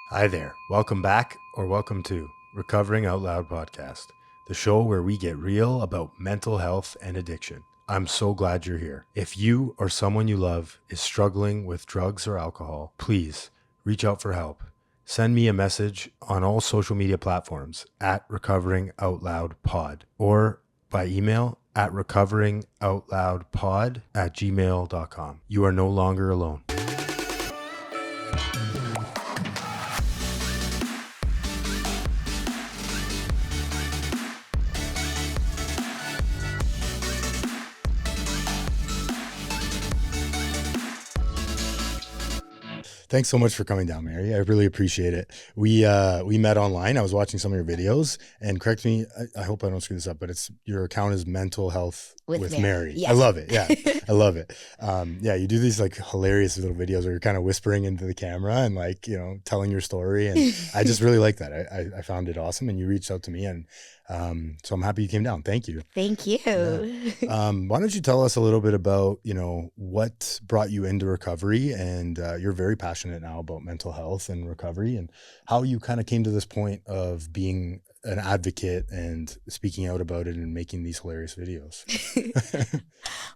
Hi there. Welcome back or welcome to Recovering Out Loud podcast, the show where we get real about mental health and addiction. I'm so glad you're here. If you or someone you love is struggling with drugs or alcohol, please reach out for help. Send me a message on all social media platforms at Recovering Out Loud Pod or by email at recoveringoutloudpod@gmail.com. You are no longer alone. Thanks so much for coming down, Mary. I really appreciate it. We met online. I was watching some of your videos, and correct me, I hope I don't screw this up, but it's your account is Mental Health with Mary. Yes. I love it. Yeah, I love it. Yeah, you do these like hilarious little videos where you're kind of whispering into the camera and like, you know, telling your story. And I just really like that. I found it awesome, and you reached out to me, and so I'm happy you came down. Thank you. Thank you. Yeah. Why don't you tell us a little bit about, you know, what brought you into recovery, and you're very passionate now about mental health and recovery, and how you kind of came to this point of being an advocate and speaking out about it and making these hilarious videos.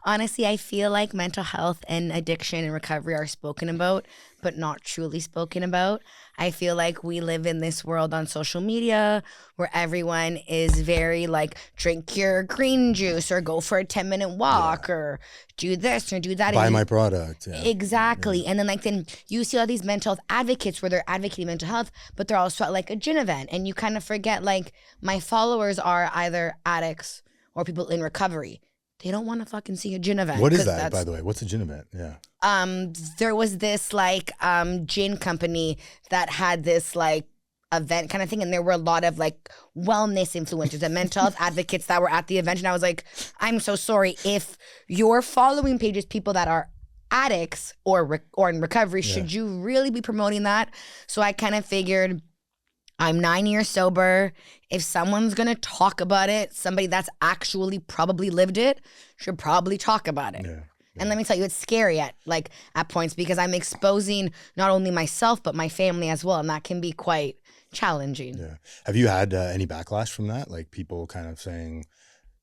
Honestly, I feel like mental health and addiction and recovery are spoken about, but not truly spoken about. I feel like we live in this world on social media where everyone is very like, drink your green juice or go for a 10-minute walk or do this or do that. Buy my product. Yeah. Exactly. Yeah. And then you see all these mental health advocates where they're advocating mental health, but they're also at like a gin event. And you kind of forget like my followers are either addicts or people in recovery. They don't want to fucking see a gin event. What is that, by the way? What's a gin event? Yeah. There was this like gin company that had this like event kind of thing, and there were a lot of like wellness influencers and mental health advocates that were at the event, and I was like, I'm so sorry if your following page is people that are addicts or in recovery, should you really be promoting that? So I kind of figured, I'm 9 years sober. If someone's gonna talk about it, somebody that's actually probably lived it should probably talk about it. Yeah. And let me tell you, it's scary at points because I'm exposing not only myself but my family as well, and that can be quite challenging. Yeah. Have you had any backlash from that? Like people kind of saying,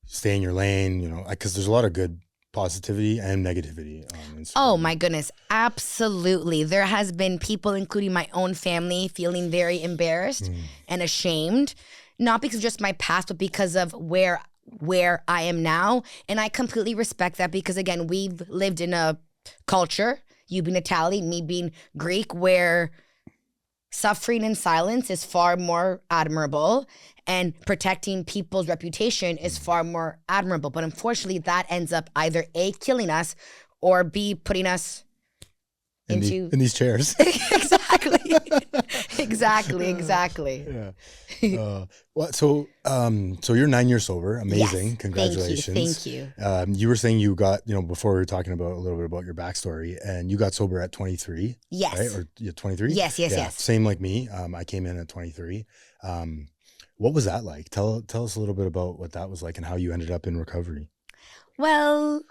"Stay in your lane," you know, because there's a lot of good positivity and negativity on Instagram. Oh my goodness, absolutely. There has been people, including my own family, feeling very embarrassed and ashamed, not because of just my past, but because of where I am now. And I completely respect that because, again, we've lived in a culture, you being Italian, me being Greek, where suffering in silence is far more admirable and protecting people's reputation is far more admirable. But unfortunately, that ends up either A, killing us, or B, putting us in these chairs. Exactly. Yeah. So you're 9 years sober. Amazing. Yes. Congratulations. Thank you. You were saying you got, you know, before we were talking about a little bit about your backstory, and you got sober at 23. Yes. Right? Or 23? Yes. Same like me. I came in at 23. What was that like? Tell us a little bit about what that was like and how you ended up in recovery. Well,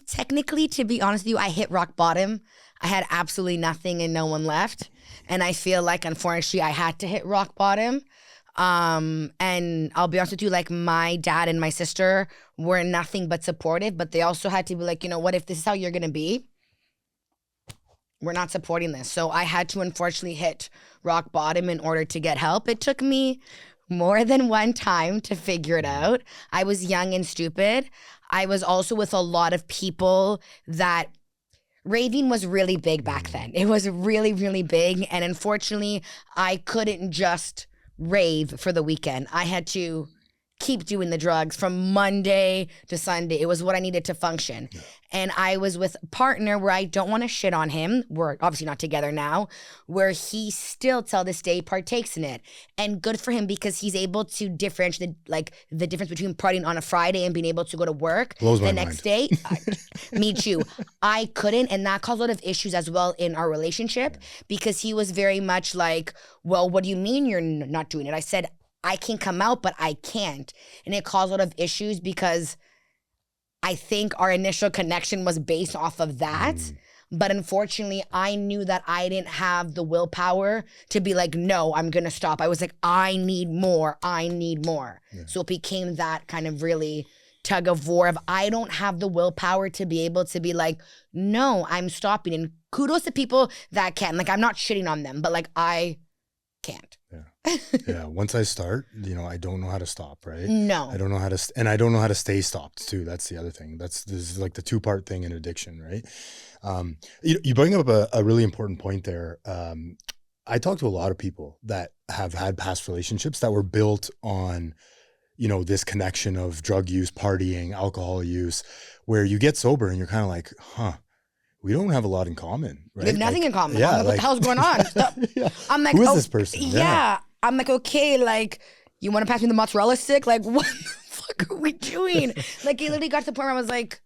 technically, to be honest with you, I hit rock bottom. I had absolutely nothing and no one left. And I feel like, unfortunately, I had to hit rock bottom. And I'll be honest with you, like my dad and my sister were nothing but supportive, but they also had to be like, you know what, if this is how you're going to be, we're not supporting this. So I had to unfortunately hit rock bottom in order to get help. It took me more than one time to figure it out. I was young and stupid. I was also with a lot of people that raving was really big back then. It was really, really big. And unfortunately, I couldn't just rave for the weekend. I had to keep doing the drugs from Monday to Sunday. It was what I needed to function. Yeah. And I was with a partner where I don't want to shit on him. We're obviously not together now, where he still till this day partakes in it. And good for him because he's able to differentiate the difference between partying on a Friday and being able to go to work the next day. Me too. I couldn't, and that caused a lot of issues as well in our relationship because he was very much like, well, what do you mean you're not doing it? I said, I can come out, but I can't. And it caused a lot of issues because I think our initial connection was based off of that. But unfortunately, I knew that I didn't have the willpower to be like, no, I'm going to stop. I was like, I need more. I need more. Yeah. So it became that kind of really tug of war of I don't have the willpower to be able to be like, no, I'm stopping. And kudos to people that can. Like, I'm not shitting on them, but like, I can't. Yeah. Once I start, I don't know how to stop, right? No. I don't know how to, and I don't know how to stay stopped too. That's the other thing. This is like the 2-part thing in addiction, right? You bring up a really important point there. I talk to a lot of people that have had past relationships that were built on, this connection of drug use, partying, alcohol use, where you get sober and you're kind of like, we don't have a lot in common, right? We have nothing in common. Yeah, I'm like, what the hell's going on? Yeah. I'm like, who is this person? Yeah. I'm like, okay, like, you want to pass me the mozzarella stick? Like, what the fuck are we doing? Like, it literally got to the point where I was like,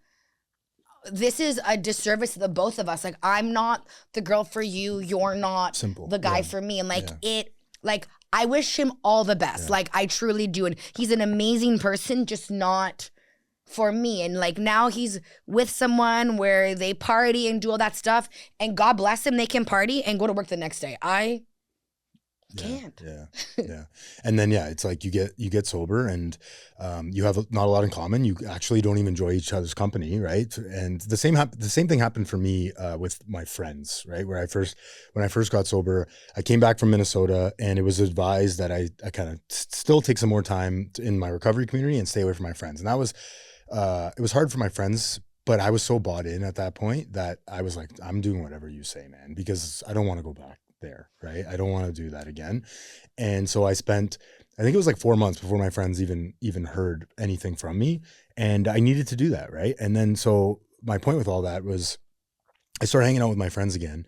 this is a disservice to the both of us. Like, I'm not the girl for you. You're not the guy for me. And like, I wish him all the best. Yeah. Like, I truly do. And he's an amazing person, just not for me. And like, now he's with someone where they party and do all that stuff. And God bless him, they can party and go to work the next day. I can't. Yeah. And then, it's like you get sober and you have not a lot in common. You actually don't even enjoy each other's company, right? And the same thing happened for me with my friends, right? When I first got sober, I came back from Minnesota and it was advised that I kind of still take some more time in my recovery community and stay away from my friends. And that was, it was hard for my friends, but I was so bought in at that point that I was like, I'm doing whatever you say, man, because I don't want to go back there, right? I don't want to do that again. And so I think it was like 4 months before my friends even heard anything from me, and I needed to do that, right? And then so my point with all that was I started hanging out with my friends again,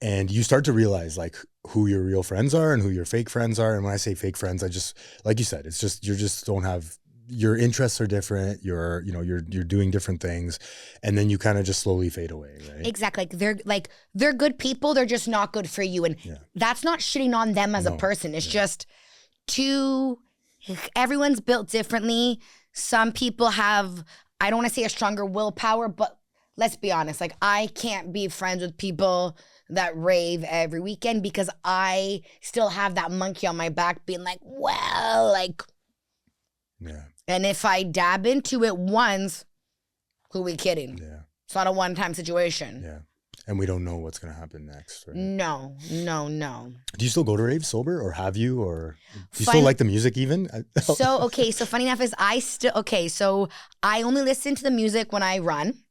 and you start to realize like who your real friends are and who your fake friends are. And when I say fake friends, I just, like you said, it's just you just don't have, your interests are different, you're doing different things, and then you kind of just slowly fade away, right? Exactly. They're good people, they're just not good for you. And that's not shitting on them as a person. It's just everyone's built differently. Some people have, I don't want to say a stronger willpower, but let's be honest, like I can't be friends with people that rave every weekend because I still have that monkey on my back being like, well, like, and if I dab into it once, who are we kidding? Yeah. It's not a one-time situation. Yeah. And we don't know what's going to happen next, right? No. Do you still go to raves sober, or have you, or do you still like the music even? So funny enough is so I only listen to the music when I run.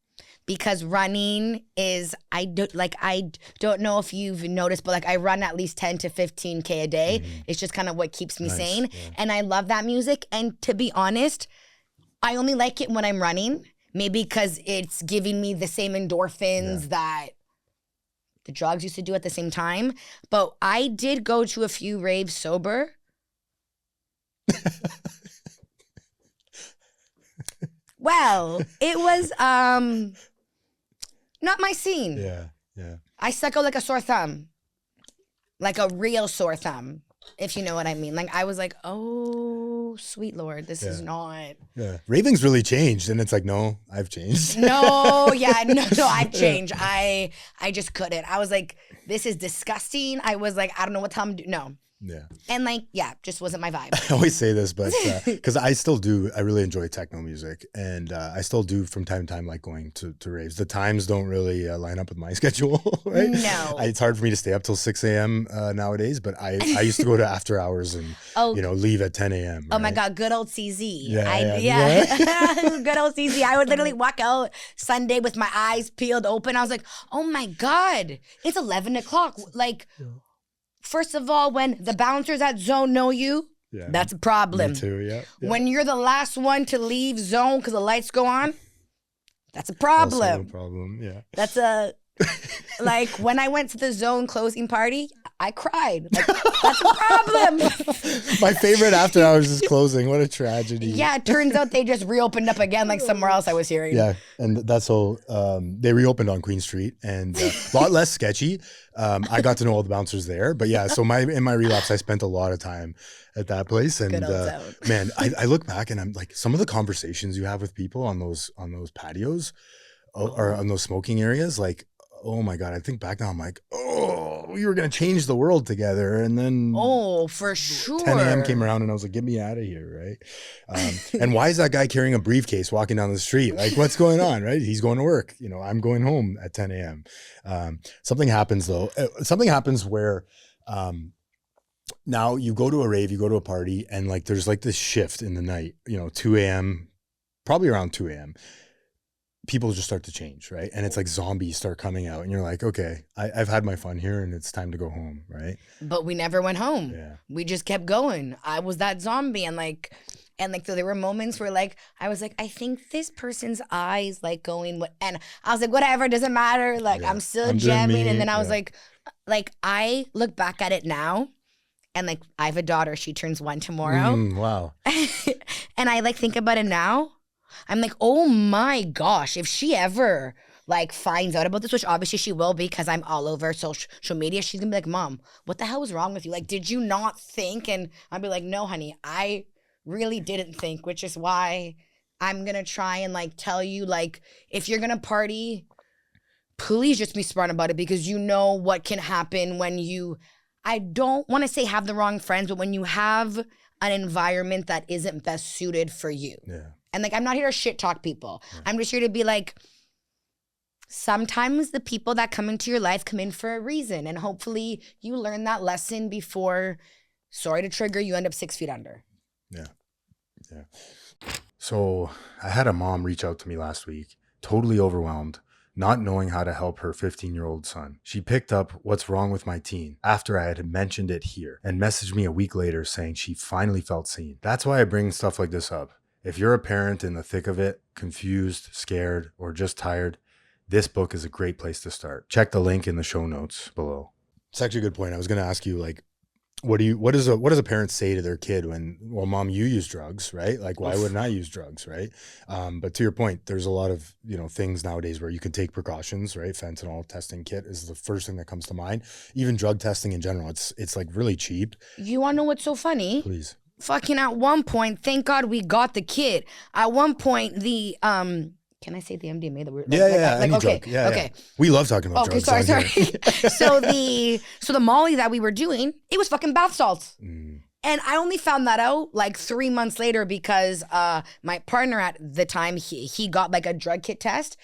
Because running is, I don't know if you've noticed, but like I run at least 10 to 15K a day. It's just kind of what keeps me sane. Yeah. And I love that music. And to be honest, I only like it when I'm running. Maybe because it's giving me the same endorphins that the drugs used to do at the same time. But I did go to a few raves sober. Well, it was not my scene. Yeah. I stuck out like a sore thumb. Like a real sore thumb, if you know what I mean. Like I was like, oh, sweet Lord, this is not. Yeah. Raving's really changed. And it's like, no, I've changed. No, I've changed. I just couldn't. I was like, this is disgusting. I was like, I don't know what time to do. No. Yeah. And like, just wasn't my vibe. I always say this, but because I really enjoy techno music, and I still do from time to time like going to raves. The times don't really line up with my schedule, right? No. It's hard for me to stay up till 6 a.m. Nowadays, but I used to go to after hours and leave at 10 a.m. Oh my God, good old CZ. Yeah. Good old CZ. I would literally walk out Sunday with my eyes peeled open. I was like, oh my God, it's 11 o'clock. Like, first of all, when the bouncers at Zone know you, that's a problem. Me too, yeah. When you're the last one to leave Zone because the lights go on, that's a problem. Also a problem, yeah. That's like when I went to the Zone closing party, I cried. Like, that's a problem. My favorite after hours is closing. What a tragedy. Yeah, it turns out they just reopened up again like somewhere else I was hearing. Yeah, and that's so they reopened on Queen Street and a lot less sketchy. I got to know all the bouncers there, but yeah, so in my relapse, I spent a lot of time at that place. And man, I look back and I'm like, some of the conversations you have with people on those patios or on those smoking areas, like, oh my God, I think back now, I'm like, oh, we were going to change the world together. And then Oh, for 10 a.m. came sure. around and I was like, get me out of here, right? And why is that guy carrying a briefcase walking down the street? Like, what's going on, right? He's going to work. You know, I'm going home at 10 a.m. Something happens, though. Something happens where now you go to a rave, you go to a party, and like there's like this shift in the night, you know, 2 a.m., probably around 2 a.m. People just start to change, right? And it's like zombies start coming out, and you're like, okay, I've had my fun here, and it's time to go home, right? But we never went home. Yeah. We just kept going. I was that zombie, so there were moments where like I was like, I think this person's eyes like going what, and I was like, whatever, doesn't matter. Like Yeah. I'm still I'm doing jamming, me, and then I was yeah. like I look back at it now, and like I have a daughter. She turns 1 tomorrow, Wow. and I like think about it now. I'm like, oh my gosh, if she ever like finds out about this, which obviously she will because I'm all over social media, she's gonna be like, Mom, what the hell was wrong with you? Like, did you not think? And I'll be like, no, honey, I really didn't think, which is why I'm gonna try and like tell you, like, if you're gonna party, please just be smart about it because you know what can happen when you, I don't want to say have the wrong friends, but when you have an environment that isn't best suited for you. Yeah. And like, I'm not here to shit talk people. I'm just here to be like, sometimes the people that come into your life come in for a reason. And hopefully you learn that lesson before, sorry to trigger, you end up 6 feet under. Yeah. Yeah. So I had a mom reach out to me last week, totally overwhelmed, not knowing how to help her 15-year-old son. She picked up what's wrong with my teen after I had mentioned it here and messaged me a week later saying she finally felt seen. That's why I bring stuff like this up. If you're a parent in the thick of it, confused, scared, or just tired, this book is a great place to start. Check the link in the show notes below. It's actually a good point. I was going to ask you, like, what does a parent say to their kid when, well, Mom, you use drugs, right? Like, why wouldn't I use drugs, right? But to your point, there's a lot of, you know, things nowadays where you can take precautions, right? Fentanyl testing kit is the first thing that comes to mind. Even drug testing in general, it's like really cheap. You want to know what's so funny? Please. Fucking at one point, thank God we got the kit. At one point, the can I say the MDMA that we're Any okay, drug. Yeah, okay. Yeah. We love talking about Okay, drugs. sorry. on here. so the Molly that we were doing, it was fucking bath salts. Mm. And I only found that out like 3 months later because my partner at the time, he got like a drug kit test.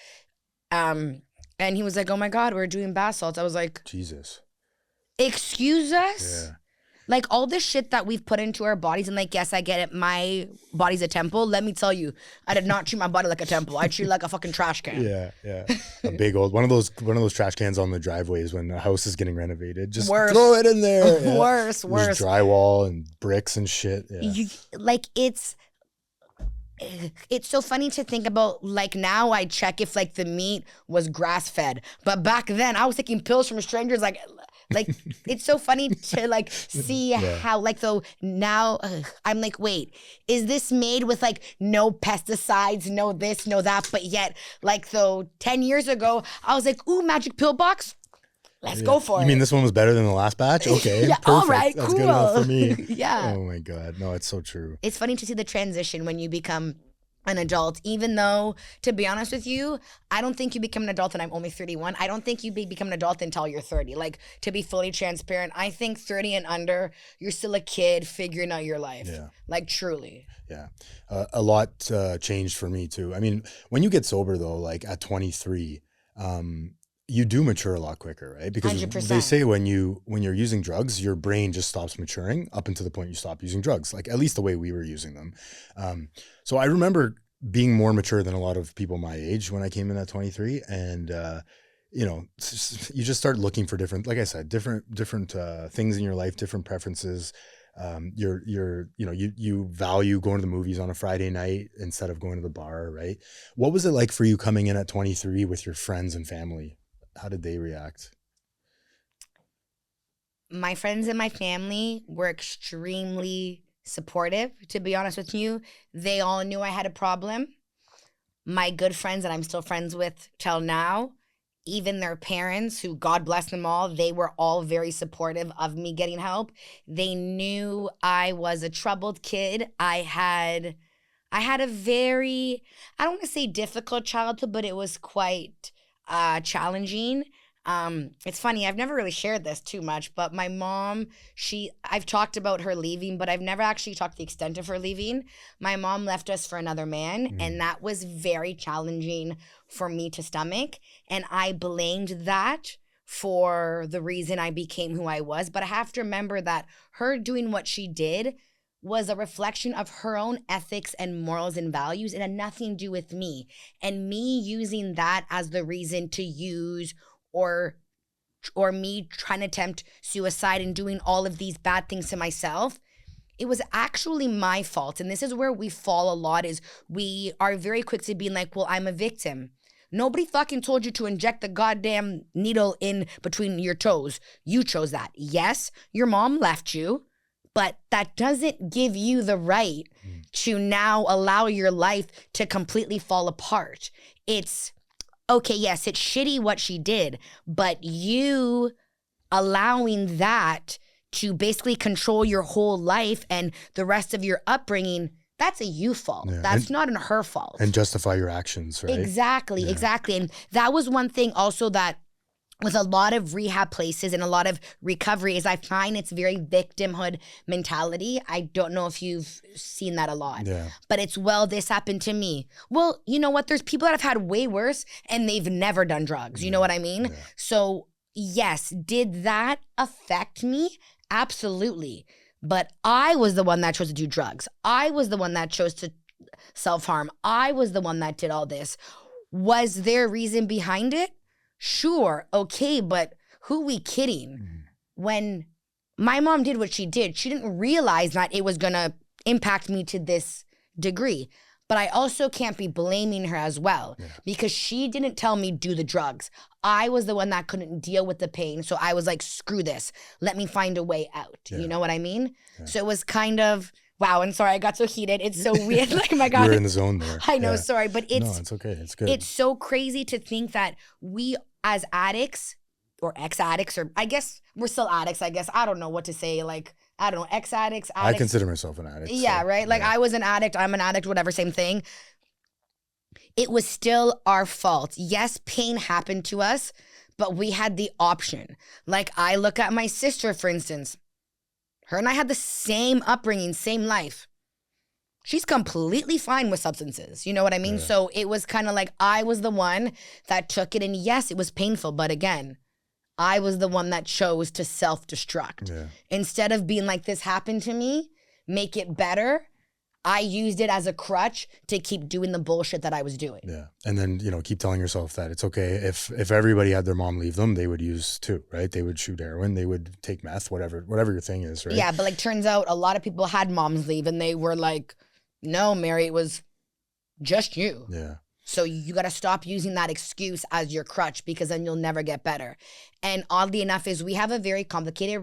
And he was like, oh my God, we're doing bath salts. I was like, Jesus. excuse us? Yeah. Like all this shit that we've put into our bodies, and like, yes, I get it. My body's a temple. Let me tell you, I did not treat my body like a temple. I treat it like a fucking trash can. Yeah, yeah. A big old one of those trash cans on the driveways when the house is getting renovated. Just Worse. throw it in there. Yeah. Worse. There's drywall and bricks and shit. Yeah. It's so funny to think about. Like now, I check if like the meat was grass fed, but back then I was taking pills from strangers. Like it's so funny to like see how like though now I'm like, wait, is this made with like no pesticides, no this, no that, but yet like though 10 years ago I was like, ooh, magic pill box, let's go for it. You mean this one was better than the last batch? Okay, yeah, perfect. all right, That's cool. good enough for me. Yeah. Oh my God, no, it's so true. It's funny to see the transition when you become an adult, even though, to be honest with you, I don't think you become an adult and I'm only 31. I don't think you become an adult until you're 30. Like, to be fully transparent, I think 30 and under, you're still a kid figuring out your life. Yeah. Like, truly. Yeah. A lot changed for me too. I mean, when you get sober though, like at 23, you do mature a lot quicker, right? Because 100%. they say when you're using drugs, your brain just stops maturing up until the point you stop using drugs, like at least the way we were using them. So I remember being more mature than a lot of people my age when I came in at 23. And, you know, you just start looking for different, like I said, different things in your life, different preferences. You value going to the movies on a Friday night instead of going to the bar, right? What was it like for you coming in at 23 with your friends and family? How did they react? My friends and my family were extremely supportive, to be honest with you. They all knew I had a problem. My good friends that I'm still friends with till now, even their parents, who God bless them all, they were all very supportive of me getting help. They knew I was a troubled kid. I had a very, I don't want to say difficult childhood, but it was quite challenging. It's funny, I've never really shared this too much, but my mom, I've talked about her leaving, but I've never actually talked the extent of her leaving. My mom left us for another man, and that was very challenging for me to stomach. And I blamed that for the reason I became who I was. But I have to remember that her doing what she did was a reflection of her own ethics and morals and values. It had nothing to do with me. And me using that as the reason to use or me trying to attempt suicide and doing all of these bad things to myself, it was actually my fault. And this is where we fall a lot, is we are very quick to being like, well, I'm a victim. Nobody fucking told you to inject the goddamn needle in between your toes. You chose that. Yes, your mom left you, but that doesn't give you the right to now allow your life to completely fall apart. It's, okay, yes, it's shitty what she did, but you allowing that to basically control your whole life and the rest of your upbringing, that's a you fault. Yeah. That's not her fault. And justify your actions, right? Exactly. And that was one thing also that with a lot of rehab places and a lot of recovery is I find it's very victimhood mentality. I don't know if you've seen that a lot. Yeah. But it's, well, this happened to me. Well, you know what? There's people that have had way worse and they've never done drugs. You know what I mean? Yeah. So yes, did that affect me? Absolutely. But I was the one that chose to do drugs. I was the one that chose to self-harm. I was the one that did all this. Was there a reason behind it? Sure, okay, but who we kidding? When my mom did what she did, she didn't realize that it was gonna impact me to this degree. But I also can't be blaming her as well because she didn't tell me do the drugs. I was the one that couldn't deal with the pain. So I was like, screw this. Let me find a way out. Yeah. You know what I mean? Yeah. So it was kind of, wow, and sorry, I got so heated. It's so weird. Like, my God. You're in the zone there. I know, sorry, but no, it's okay. It's good. It's so crazy to think that we as addicts or ex-addicts, or I guess we're still addicts, I guess. I don't know what to say. Like, I don't know, ex-addicts, addicts. I consider myself an addict. Yeah, so, right? Like, I was an addict, I'm an addict, whatever, same thing. It was still our fault. Yes, pain happened to us, but we had the option. Like, I look at my sister, for instance. Her and I had the same upbringing, same life. She's completely fine with substances. You know what I mean? Yeah. So it was kind of like I was the one that took it. And yes, it was painful. But again, I was the one that chose to self-destruct. Yeah. Instead of being like, this happened to me, make it better, I used it as a crutch to keep doing the bullshit that I was doing. Yeah. And then, keep telling yourself that it's okay. If everybody had their mom leave them, they would use too, right? They would shoot heroin, they would take meth, whatever your thing is, right? Yeah, but like turns out a lot of people had moms leave and they were like, no, Mary, it was just you. Yeah. So you got to stop using that excuse as your crutch because then you'll never get better. And oddly enough is we have a very complicated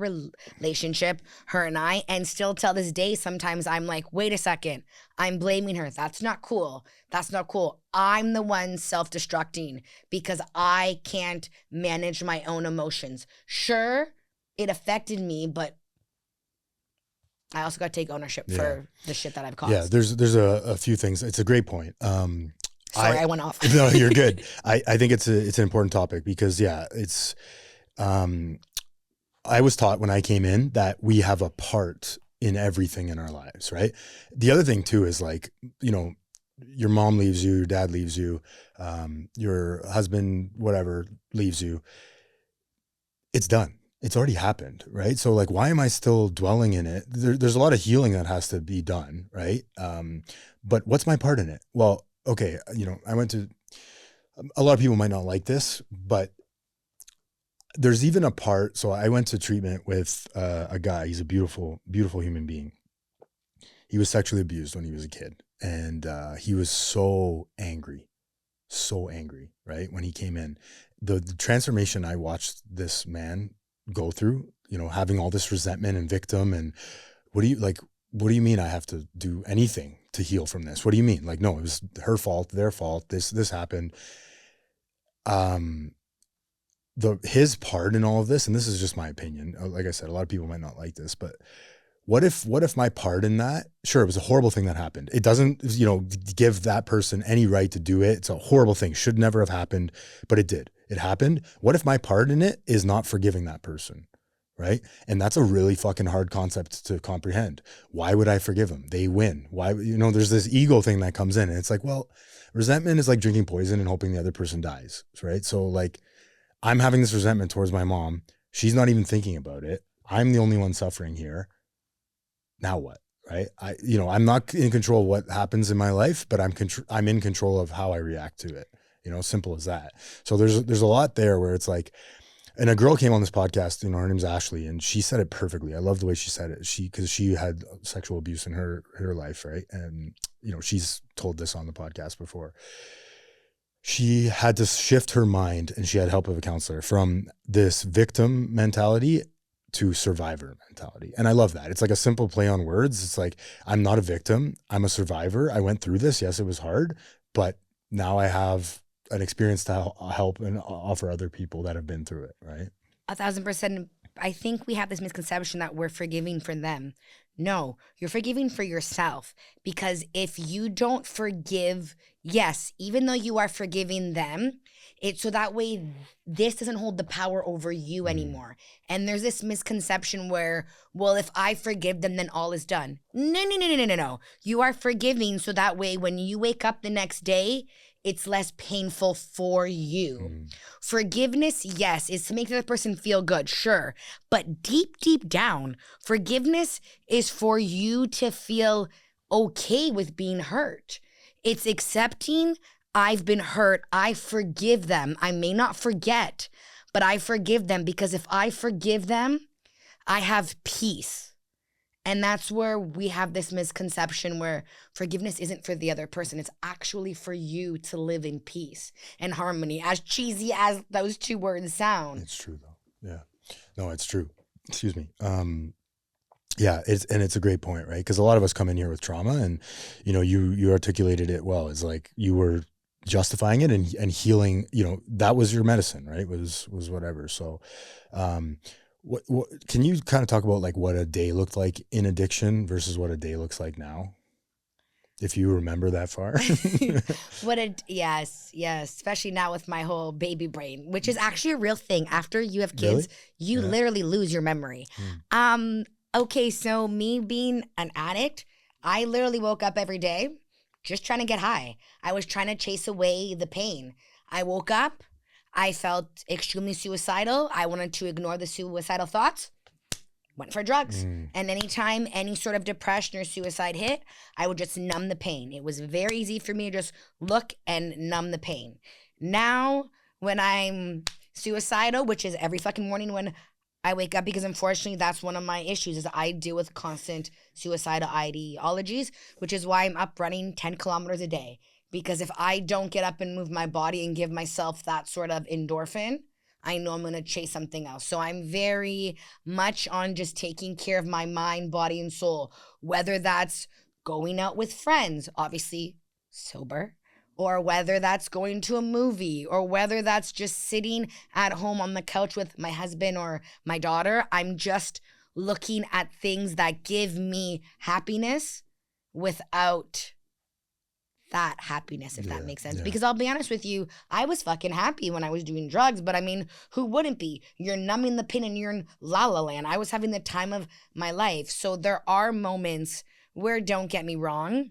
relationship, her and I, and still till this day, sometimes I'm like, wait a second, I'm blaming her. That's not cool. That's not cool. I'm the one self-destructing because I can't manage my own emotions. Sure, it affected me, but I also got to take ownership for the shit that I've caused. Yeah, there's a few things. It's a great point. Sorry, I went off. No, you're good. I think it's an important topic because it's, I was taught when I came in that we have a part in everything in our lives, right? The other thing too is like, your mom leaves you, your dad leaves you, your husband, whatever, leaves you. It's done. It's already happened, right? So like, why am I still dwelling in it? There's a lot of healing that has to be done, right? But what's my part in it? Well, okay, I went to, a lot of people might not like this, but there's even a part, so I went to treatment with a guy, he's a beautiful, beautiful human being. He was sexually abused when he was a kid. And he was so angry, right? When he came in, the transformation I watched this man go through, having all this resentment and victim. And what do you mean I have to do anything to heal from this? What do you mean? Like, no, it was her fault, their fault. This happened. His part in all of this, and this is just my opinion. Like I said, a lot of people might not like this, but what if my part in that, sure, it was a horrible thing that happened. It doesn't, give that person any right to do it. It's a horrible thing. Should never have happened, but it did. It happened. What if my part in it is not forgiving that person? Right. And that's a really fucking hard concept to comprehend. Why would I forgive them? They win. Why, there's this ego thing that comes in, and it's like, well, resentment is like drinking poison and hoping the other person dies. Right. So like, I'm having this resentment towards my mom. She's not even thinking about it. I'm the only one suffering here. Now what? Right. I'm not in control of what happens in my life, but I'm in control of how I react to it. Simple as that. So there's a lot there where it's like, and a girl came on this podcast, her name's Ashley, and she said it perfectly. I love the way she said it. Because she had sexual abuse in her life, right? And, she's told this on the podcast before. She had to shift her mind, and she had help of a counselor, from this victim mentality to survivor mentality. And I love that. It's like a simple play on words. It's like, I'm not a victim. I'm a survivor. I went through this. Yes, it was hard, but now I have an experience to help and offer other people that have been through it, right? 1,000%. I think we have this misconception that we're forgiving for them. No, you're forgiving for yourself, because if you don't forgive, yes, even though you are forgiving them, it's so that way this doesn't hold the power over you anymore. And there's this misconception where, well, if I forgive them, then all is done. No. You are forgiving so that way when you wake up the next day, it's less painful for you. Forgiveness, yes, is to make the other person feel good, sure. But deep, deep down, forgiveness is for you to feel okay with being hurt. It's accepting, I've been hurt, I forgive them. I may not forget, but I forgive them, because if I forgive them, I have peace. And that's where we have this misconception where forgiveness isn't for the other person. It's actually for you to live in peace and harmony, as cheesy as those two words sound. It's true though. Yeah. No, it's true. Excuse me. Yeah, it's a great point, right? Because a lot of us come in here with trauma, and you articulated it well. It's like you were justifying it and healing. That was your medicine, right? Was whatever. So, what can you kind of talk about like what a day looked like in addiction versus what a day looks like now, if you remember that far? Yes, especially now with my whole baby brain, which is actually a real thing. After you have kids, you literally lose your memory. Okay, so me being an addict, I literally woke up every day just trying to get high. I was trying to chase away the pain. I woke up, I felt extremely suicidal. I wanted to ignore the suicidal thoughts, went for drugs. And anytime any sort of depression or suicide hit, I would just numb the pain. It was very easy for me to just look and numb the pain. Now, when I'm suicidal, which is every fucking morning when I wake up, because unfortunately that's one of my issues, is I deal with constant suicidal ideologies, which is why I'm up running 10 kilometers a day. Because if I don't get up and move my body and give myself that sort of endorphin, I know I'm going to chase something else. So I'm very much on just taking care of my mind, body, and soul, whether that's going out with friends, obviously sober, or whether that's going to a movie, or whether that's just sitting at home on the couch with my husband or my daughter. I'm just looking at things that give me happiness without that happiness, if that makes sense. Because I'll be honest with you, I was fucking happy when I was doing drugs, but I mean, who wouldn't be? You're numbing the pain and you're in la la land. I was having the time of my life. So there are moments where, don't get me wrong,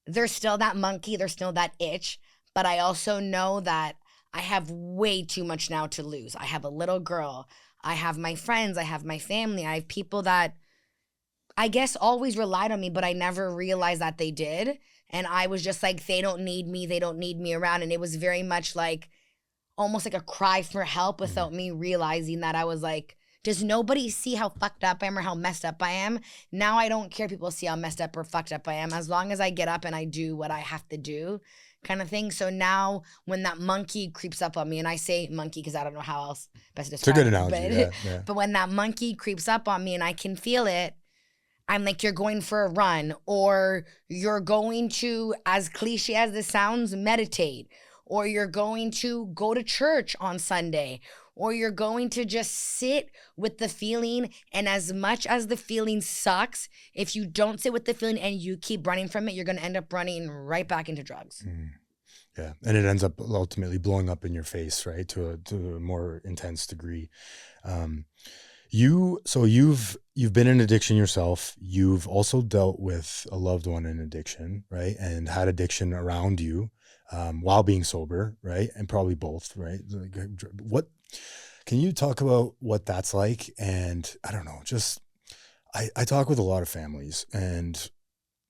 there's still that monkey, there's still that itch, but I also know that I have way too much now to lose. I have a little girl, I have my friends, I have my family, I have people that I guess always relied on me, but I never realized that they did. And I was just like, they don't need me around. And it was very much like, almost like a cry for help without me realizing that. I was like, does nobody see how fucked up I am or how messed up I am? Now I don't care if people see how messed up or fucked up I am, as long as I get up and I do what I have to do, kind of thing. So now when that monkey creeps up on me, and I say monkey because I don't know how else best to describe it. It's a good analogy, but when that monkey creeps up on me and I can feel it, I'm like, you're going for a run, or you're going to, as cliche as this sounds, meditate, or you're going to go to church on Sunday, or you're going to just sit with the feeling. And as much as the feeling sucks, if you don't sit with the feeling and you keep running from it, you're going to end up running right back into drugs. Yeah. And it ends up ultimately blowing up in your face, right? To a more intense degree. Um, you've been in addiction yourself. You've also dealt with a loved one in addiction, right? And had addiction around you, while being sober, right? And probably both, right? Like, what can you talk about what that's like? And I don't know, just I talk with a lot of families, and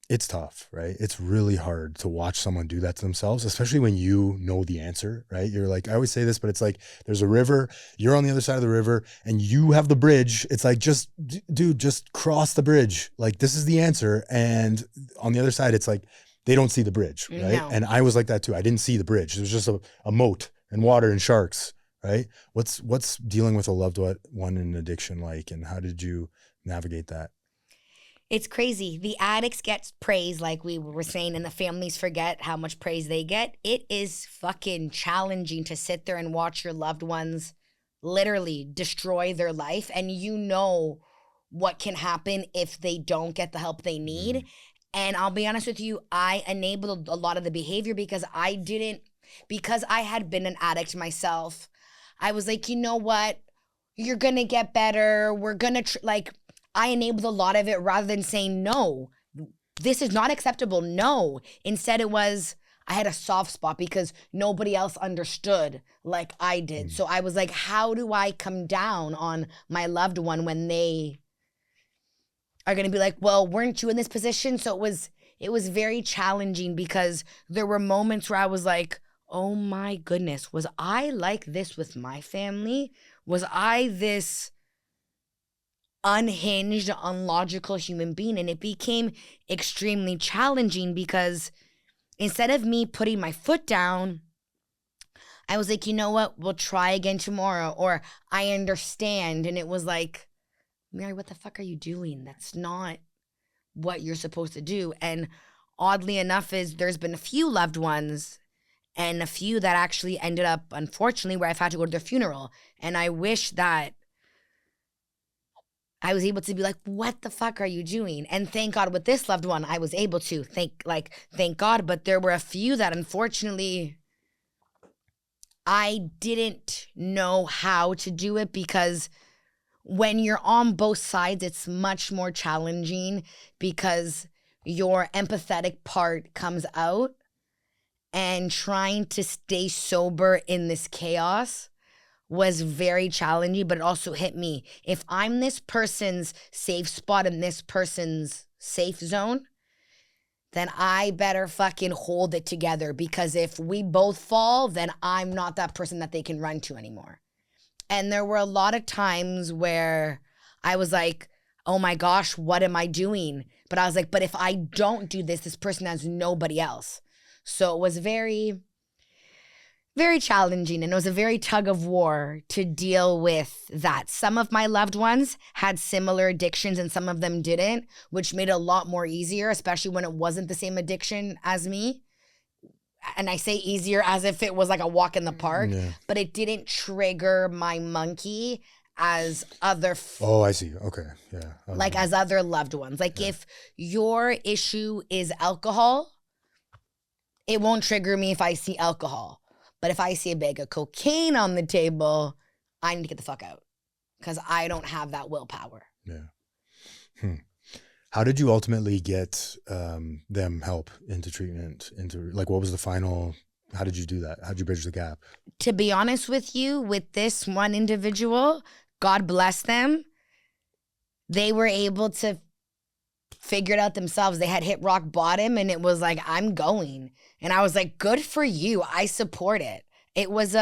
it's tough, right? It's really hard to watch someone do that to themselves, especially when you know the answer, right? You're like, I always say this, but it's like there's a river, you're on the other side of the river, and you have the bridge. It's like, just, dude, just cross the bridge. Like, this is the answer. And on the other side, it's like they don't see the bridge, right? No. And I was like that too. I didn't see the bridge. It was just a moat and water and sharks, right? What's dealing with a loved one in addiction like, and how did you navigate that? It's crazy. The addicts get praise, like we were saying, and the families forget how much praise they get. It is fucking challenging to sit there and watch your loved ones literally destroy their life, and you know what can happen if they don't get the help they need. And I'll be honest with you, I enabled a lot of the behavior because because I had been an addict myself. I was like, you know what? You're gonna get better. We're gonna I enabled a lot of it rather than saying, no, this is not acceptable. No. Instead, it was, I had a soft spot because nobody else understood like I did. So I was like, how do I come down on my loved one when they are going to be like, well, weren't you in this position? So it was very challenging because there were moments where I was like, oh my goodness, was I like this with my family? Was I this unhinged, unlogical human being? And it became extremely challenging because instead of me putting my foot down, I was like, you know what? We'll try again tomorrow. Or I understand. And it was like, Mary, what the fuck are you doing? That's not what you're supposed to do. And oddly enough, there's been a few loved ones and a few that actually ended up, unfortunately, where I've had to go to their funeral. And I wish that I was able to be like, what the fuck are you doing? And thank God with this loved one, I was able to thank God. But there were a few that unfortunately I didn't know how to do it because when you're on both sides, it's much more challenging because your empathetic part comes out, and trying to stay sober in this chaos was very challenging, but it also hit me. If I'm this person's safe spot in this person's safe zone, then I better fucking hold it together, because if we both fall, then I'm not that person that they can run to anymore. And there were a lot of times where I was like, oh my gosh, what am I doing? But I was like, but if I don't do this, this person has nobody else. So it was very, very challenging, and it was a very tug of war to deal with that. Some of my loved ones had similar addictions and some of them didn't, which made it a lot more easier, especially when it wasn't the same addiction as me. And I say easier as if it was like a walk in the park, but it didn't trigger my monkey as other Oh, I see. Okay. Yeah. like as other loved ones. Like if your issue is alcohol, it won't trigger me if I see alcohol. But if I see a bag of cocaine on the table, I need to get the fuck out because I don't have that willpower. Yeah. How did you ultimately get them help into treatment? What was the final, how did you do that? How did you bridge the gap? To be honest with you, with this one individual, God bless them, they were able to figure it out themselves. They had hit rock bottom and it was like, I'm going. And I was like, good for you. I support it. It was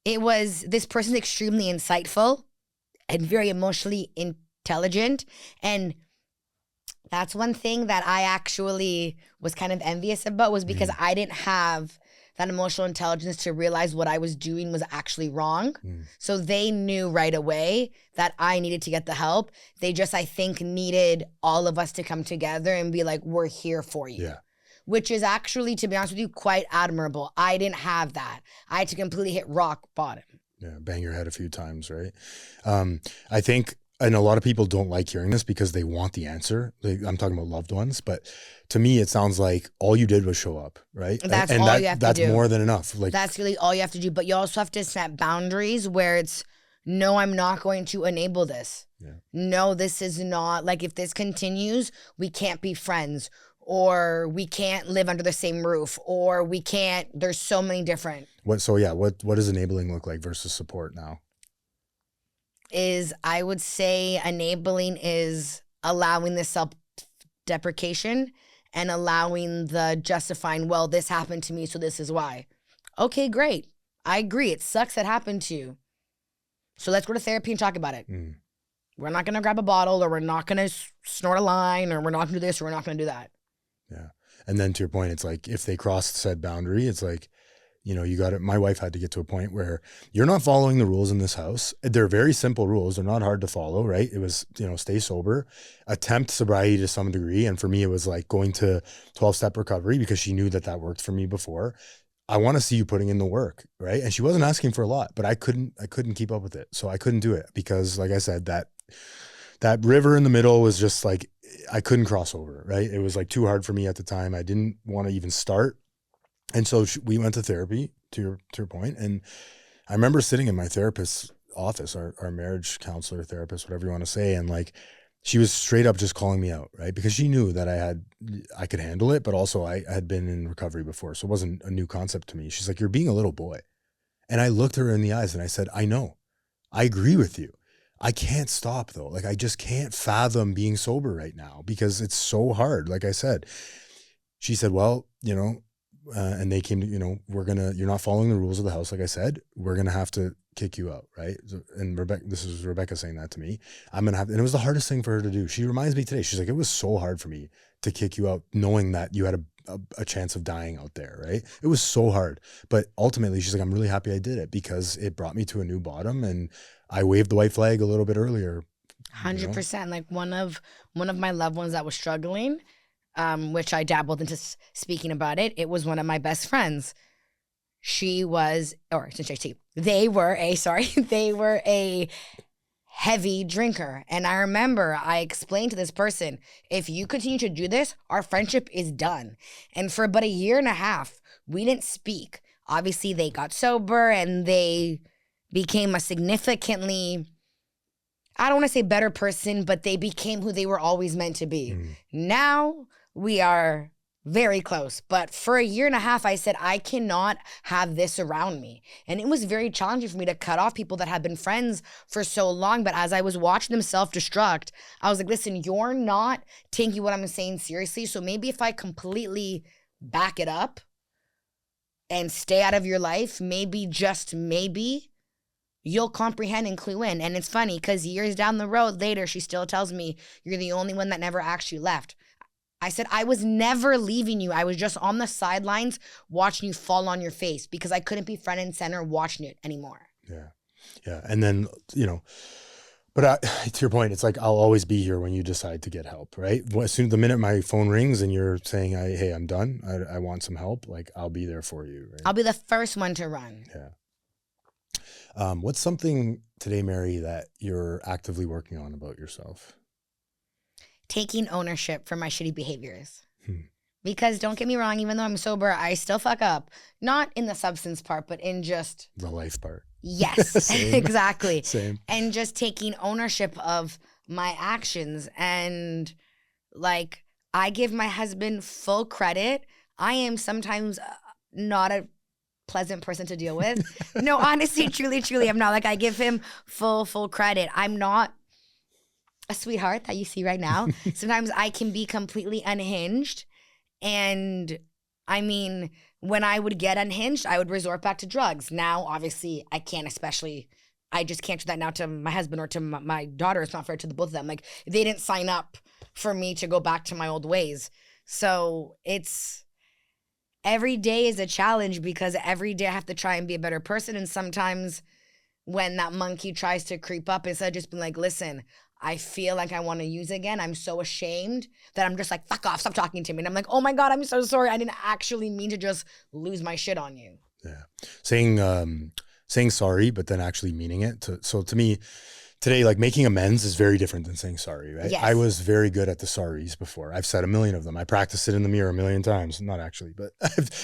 this person's extremely insightful and very emotionally intelligent. And that's one thing that I actually was kind of envious about, was because I didn't have that emotional intelligence to realize what I was doing was actually wrong. So they knew right away that I needed to get the help. They just, I think, needed all of us to come together and be like, we're here for you. Yeah. Which is actually, to be honest with you, quite admirable. I didn't have that. I had to completely hit rock bottom. Yeah, bang your head a few times, right? I think and a lot of people don't like hearing this because they want the answer. I'm talking about loved ones, but to me, it sounds like all you did was show up, right? That's and all you have to that's do. more than enough. Like, that's really all you have to do. But you also have to set boundaries where it's, no, I'm not going to enable this. Yeah. No, this is not, like, if this continues, we can't be friends, or we can't live under the same roof, or we can't, there's so many different. what does enabling look like versus support now? Is, I would say enabling is allowing the self-deprecation and allowing the justifying, well, this happened to me, so this is why. Okay, great. I agree. It sucks that happened to you. So let's go to therapy and talk about it. We're not going to grab a bottle, or we're not going to snort a line, or we're not going to do this, or we're not going to do that. Yeah. And then to your point, it's like, if they cross said boundary, it's like, you know, you got it. My wife had to get to a point where you're not following the rules in this house. They're very simple rules. They're not hard to follow, right? It was, you know, stay sober, attempt sobriety to some degree. And for me, it was like going to 12-step recovery, because she knew that that worked for me before. I want to see you putting in the work, right? And she wasn't asking for a lot, but I couldn't keep up with it. So I couldn't do it because, like I said, that river in the middle was just like, I couldn't cross over, right? It was like too hard for me at the time. I didn't want to even start. And so we went to therapy, to your point. And I remember sitting in my therapist's office, our marriage counselor, therapist, whatever you want to say. And like, she was straight up just calling me out, right? Because she knew that I could handle it, but also I had been in recovery before. So it wasn't a new concept to me. She's like, you're being a little boy. And I looked her in the eyes and I said, I know, I agree with you. I can't stop though. Like, I just can't fathom being sober right now because it's so hard. Like I said, she said, well, you know, and they came to, you know, you're not following the rules of the house. Like I said, we're going to have to kick you out. Right. And this is Rebecca saying that to me. And it was the hardest thing for her to do. She reminds me today, she's like, it was so hard for me to kick you out, knowing that you had a chance of dying out there. Right. It was so hard, but ultimately she's like, I'm really happy I did it because it brought me to a new bottom. And I waved the white flag a little bit earlier. 100%. Like one of my loved ones that was struggling, which I dabbled into speaking about it. It was one of my best friends. They were a heavy drinker. And I remember I explained to this person, if you continue to do this, our friendship is done. And for about 1.5 years, we didn't speak. Obviously, they got sober and they became a significantly, I don't want to say better person, but they became who they were always meant to be. Now we are very close. But for 1.5 years, I said, I cannot have this around me. And it was very challenging for me to cut off people that had been friends for so long. But as I was watching them self-destruct, I was like, listen, you're not taking what I'm saying seriously. So maybe if I completely back it up and stay out of your life, maybe, just maybe, you'll comprehend and clue in. And it's funny because years down the road later, she still tells me, you're the only one that never actually left. I said, I was never leaving you. I was just on the sidelines watching you fall on your face because I couldn't be front and center watching it anymore. Yeah. Yeah. And then, you know, but to your point, it's like, I'll always be here when you decide to get help, right? As soon as the minute my phone rings and you're saying, hey, I'm done, I want some help, like, I'll be there for you. Right? I'll be the first one to run. Yeah. What's something today, Mary, that you're actively working on about yourself? Taking ownership for my shitty behaviors. Because don't get me wrong, even though I'm sober, I still fuck up. Not in the substance part, but in just the life part. Yes, exactly. Same. And just taking ownership of my actions. And like, I give my husband full credit. I am sometimes not a pleasant person to deal with. No, honestly, truly, I'm not. Like, I give him full credit. I'm not a sweetheart that you see right now. Sometimes I can be completely unhinged. And I mean, when I would get unhinged, I would resort back to drugs. Now, obviously, I can't, I just can't do that now to my husband or to my daughter. It's not fair to the both of them. Like, they didn't sign up for me to go back to my old ways. So every day is a challenge because every day I have to try and be a better person. And sometimes when that monkey tries to creep up, instead of just being like, listen, I feel like I want to use again, I'm so ashamed that I'm just like, fuck off, stop talking to me. And I'm like, oh my God, I'm so sorry. I didn't actually mean to just lose my shit on you. Yeah. Saying sorry, but then actually meaning it. So to me, today, like making amends is very different than saying sorry, right? Yes. I was very good at the sorries before. I've said a million of them. I practiced it in the mirror a million times. Not actually, but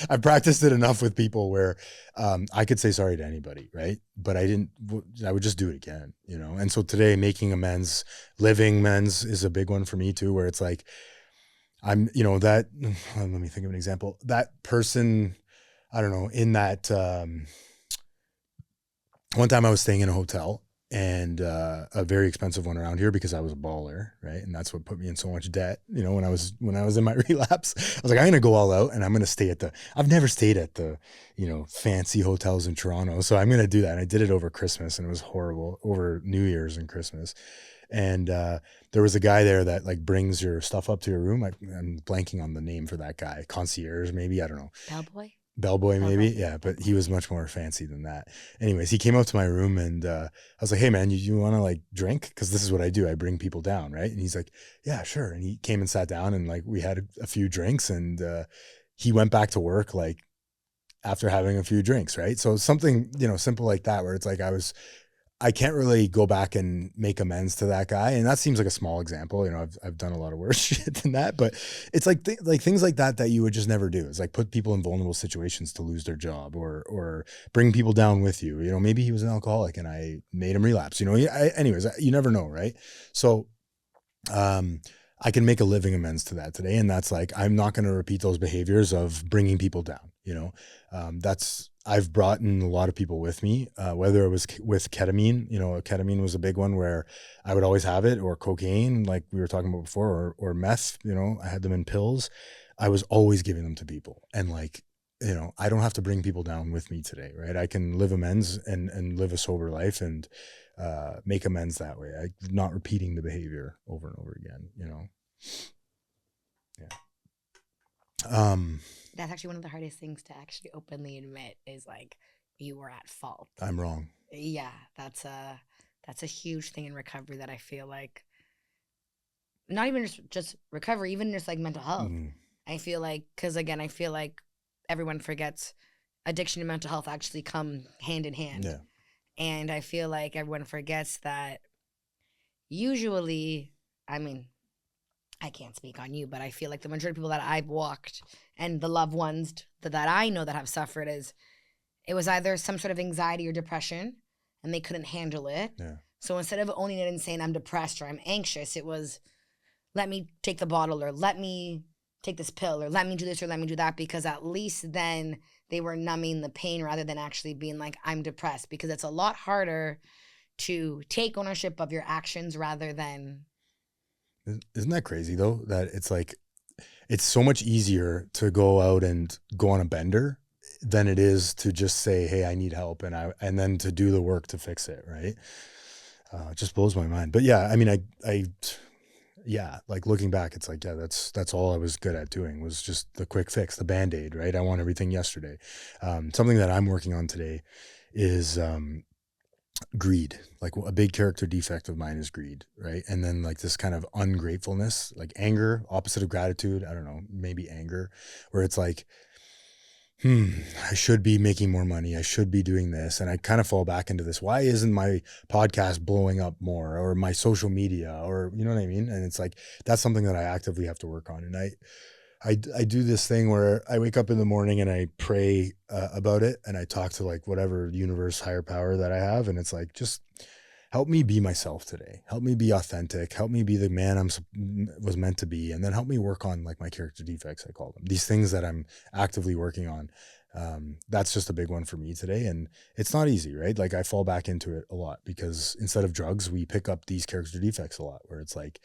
I've practiced it enough with people where I could say sorry to anybody, right? But I would just do it again, you know? And so today, making amends, living amends is a big one for me too, where it's like, let me think of an example. That person, I don't know, in that, one time I was staying in a hotel, and a very expensive one around here because I was a baller, right? And that's what put me in so much debt. You know, when I was in my relapse, I was like, I'm gonna go all out, and I'm gonna stay at I've never stayed at the, fancy hotels in Toronto, so I'm gonna do that. And I did it over Christmas, and it was horrible, over New Year's and Christmas. And there was a guy there that like brings your stuff up to your room. I'm blanking on the name for that guy, concierge maybe, I don't know. Bellboy maybe. Yeah, but he was much more fancy than that. Anyways, he came up to my room, and I was like, hey man, you want to like drink? Because this is what I do. I bring people down, right? And he's like, yeah, sure. And he came and sat down, and like we had a few drinks, and he went back to work like after having a few drinks, right? So something, simple like that, where it's like I can't really go back and make amends to that guy. And that seems like a small example. I've done a lot of worse shit than that, but it's like things like that you would just never do. It's like put people in vulnerable situations to lose their job, or bring people down with you. Maybe he was an alcoholic and I made him relapse, anyways, you never know. Right. So, I can make a living amends to that today. And that's like, I'm not going to repeat those behaviors of bringing people down, I've brought in a lot of people with me, whether it was with ketamine. Ketamine was a big one where I would always have it, or cocaine, like we were talking about before, or meth. I had them in pills. I was always giving them to people, and like, I don't have to bring people down with me today, right? I can live amends and live a sober life and make amends that way. I'm not repeating the behavior over and over again. Yeah. That's actually one of the hardest things to actually openly admit, is like, you were at fault. I'm wrong. Yeah, that's a huge thing in recovery that I feel like, not even just recovery, even just like mental health. I feel like, because again, I feel like everyone forgets addiction and mental health actually come hand in hand. Yeah. And I feel like everyone forgets that usually, I mean, I can't speak on you, but I feel like the majority of people that I've walked and the loved ones that I know that have suffered, it was either some sort of anxiety or depression and they couldn't handle it. Yeah. So instead of owning it and saying I'm depressed or I'm anxious, it was, let me take the bottle, or let me take this pill, or let me do this, or let me do that, because at least then they were numbing the pain rather than actually being like, I'm depressed, because it's a lot harder to take ownership of your actions rather than. Isn't that crazy though? That it's like, it's so much easier to go out and go on a bender than it is to just say, hey, I need help. And then to do the work to fix it. Right. It just blows my mind. But yeah, I mean, like looking back, it's like, yeah, that's all I was good at doing, was just the quick fix, the Band-Aid, right? I want everything yesterday. Something that I'm working on today is, greed. Like a big character defect of mine is greed, right? And then like this kind of ungratefulness, like anger, opposite of gratitude. I don't know, maybe anger, where it's like, I should be making more money. I should be doing this. And I kind of fall back into this. Why isn't my podcast blowing up more, or my social media, or, you know what I mean? And it's like, that's something that I actively have to work on. And I do this thing where I wake up in the morning and I pray about it, and I talk to like whatever universe, higher power that I have. And it's like, just help me be myself today. Help me be authentic. Help me be the man was meant to be. And then help me work on like my character defects, I call them. These things that I'm actively working on. That's just a big one for me today. And it's not easy, right? Like I fall back into it a lot, because instead of drugs, we pick up these character defects a lot, where it's like,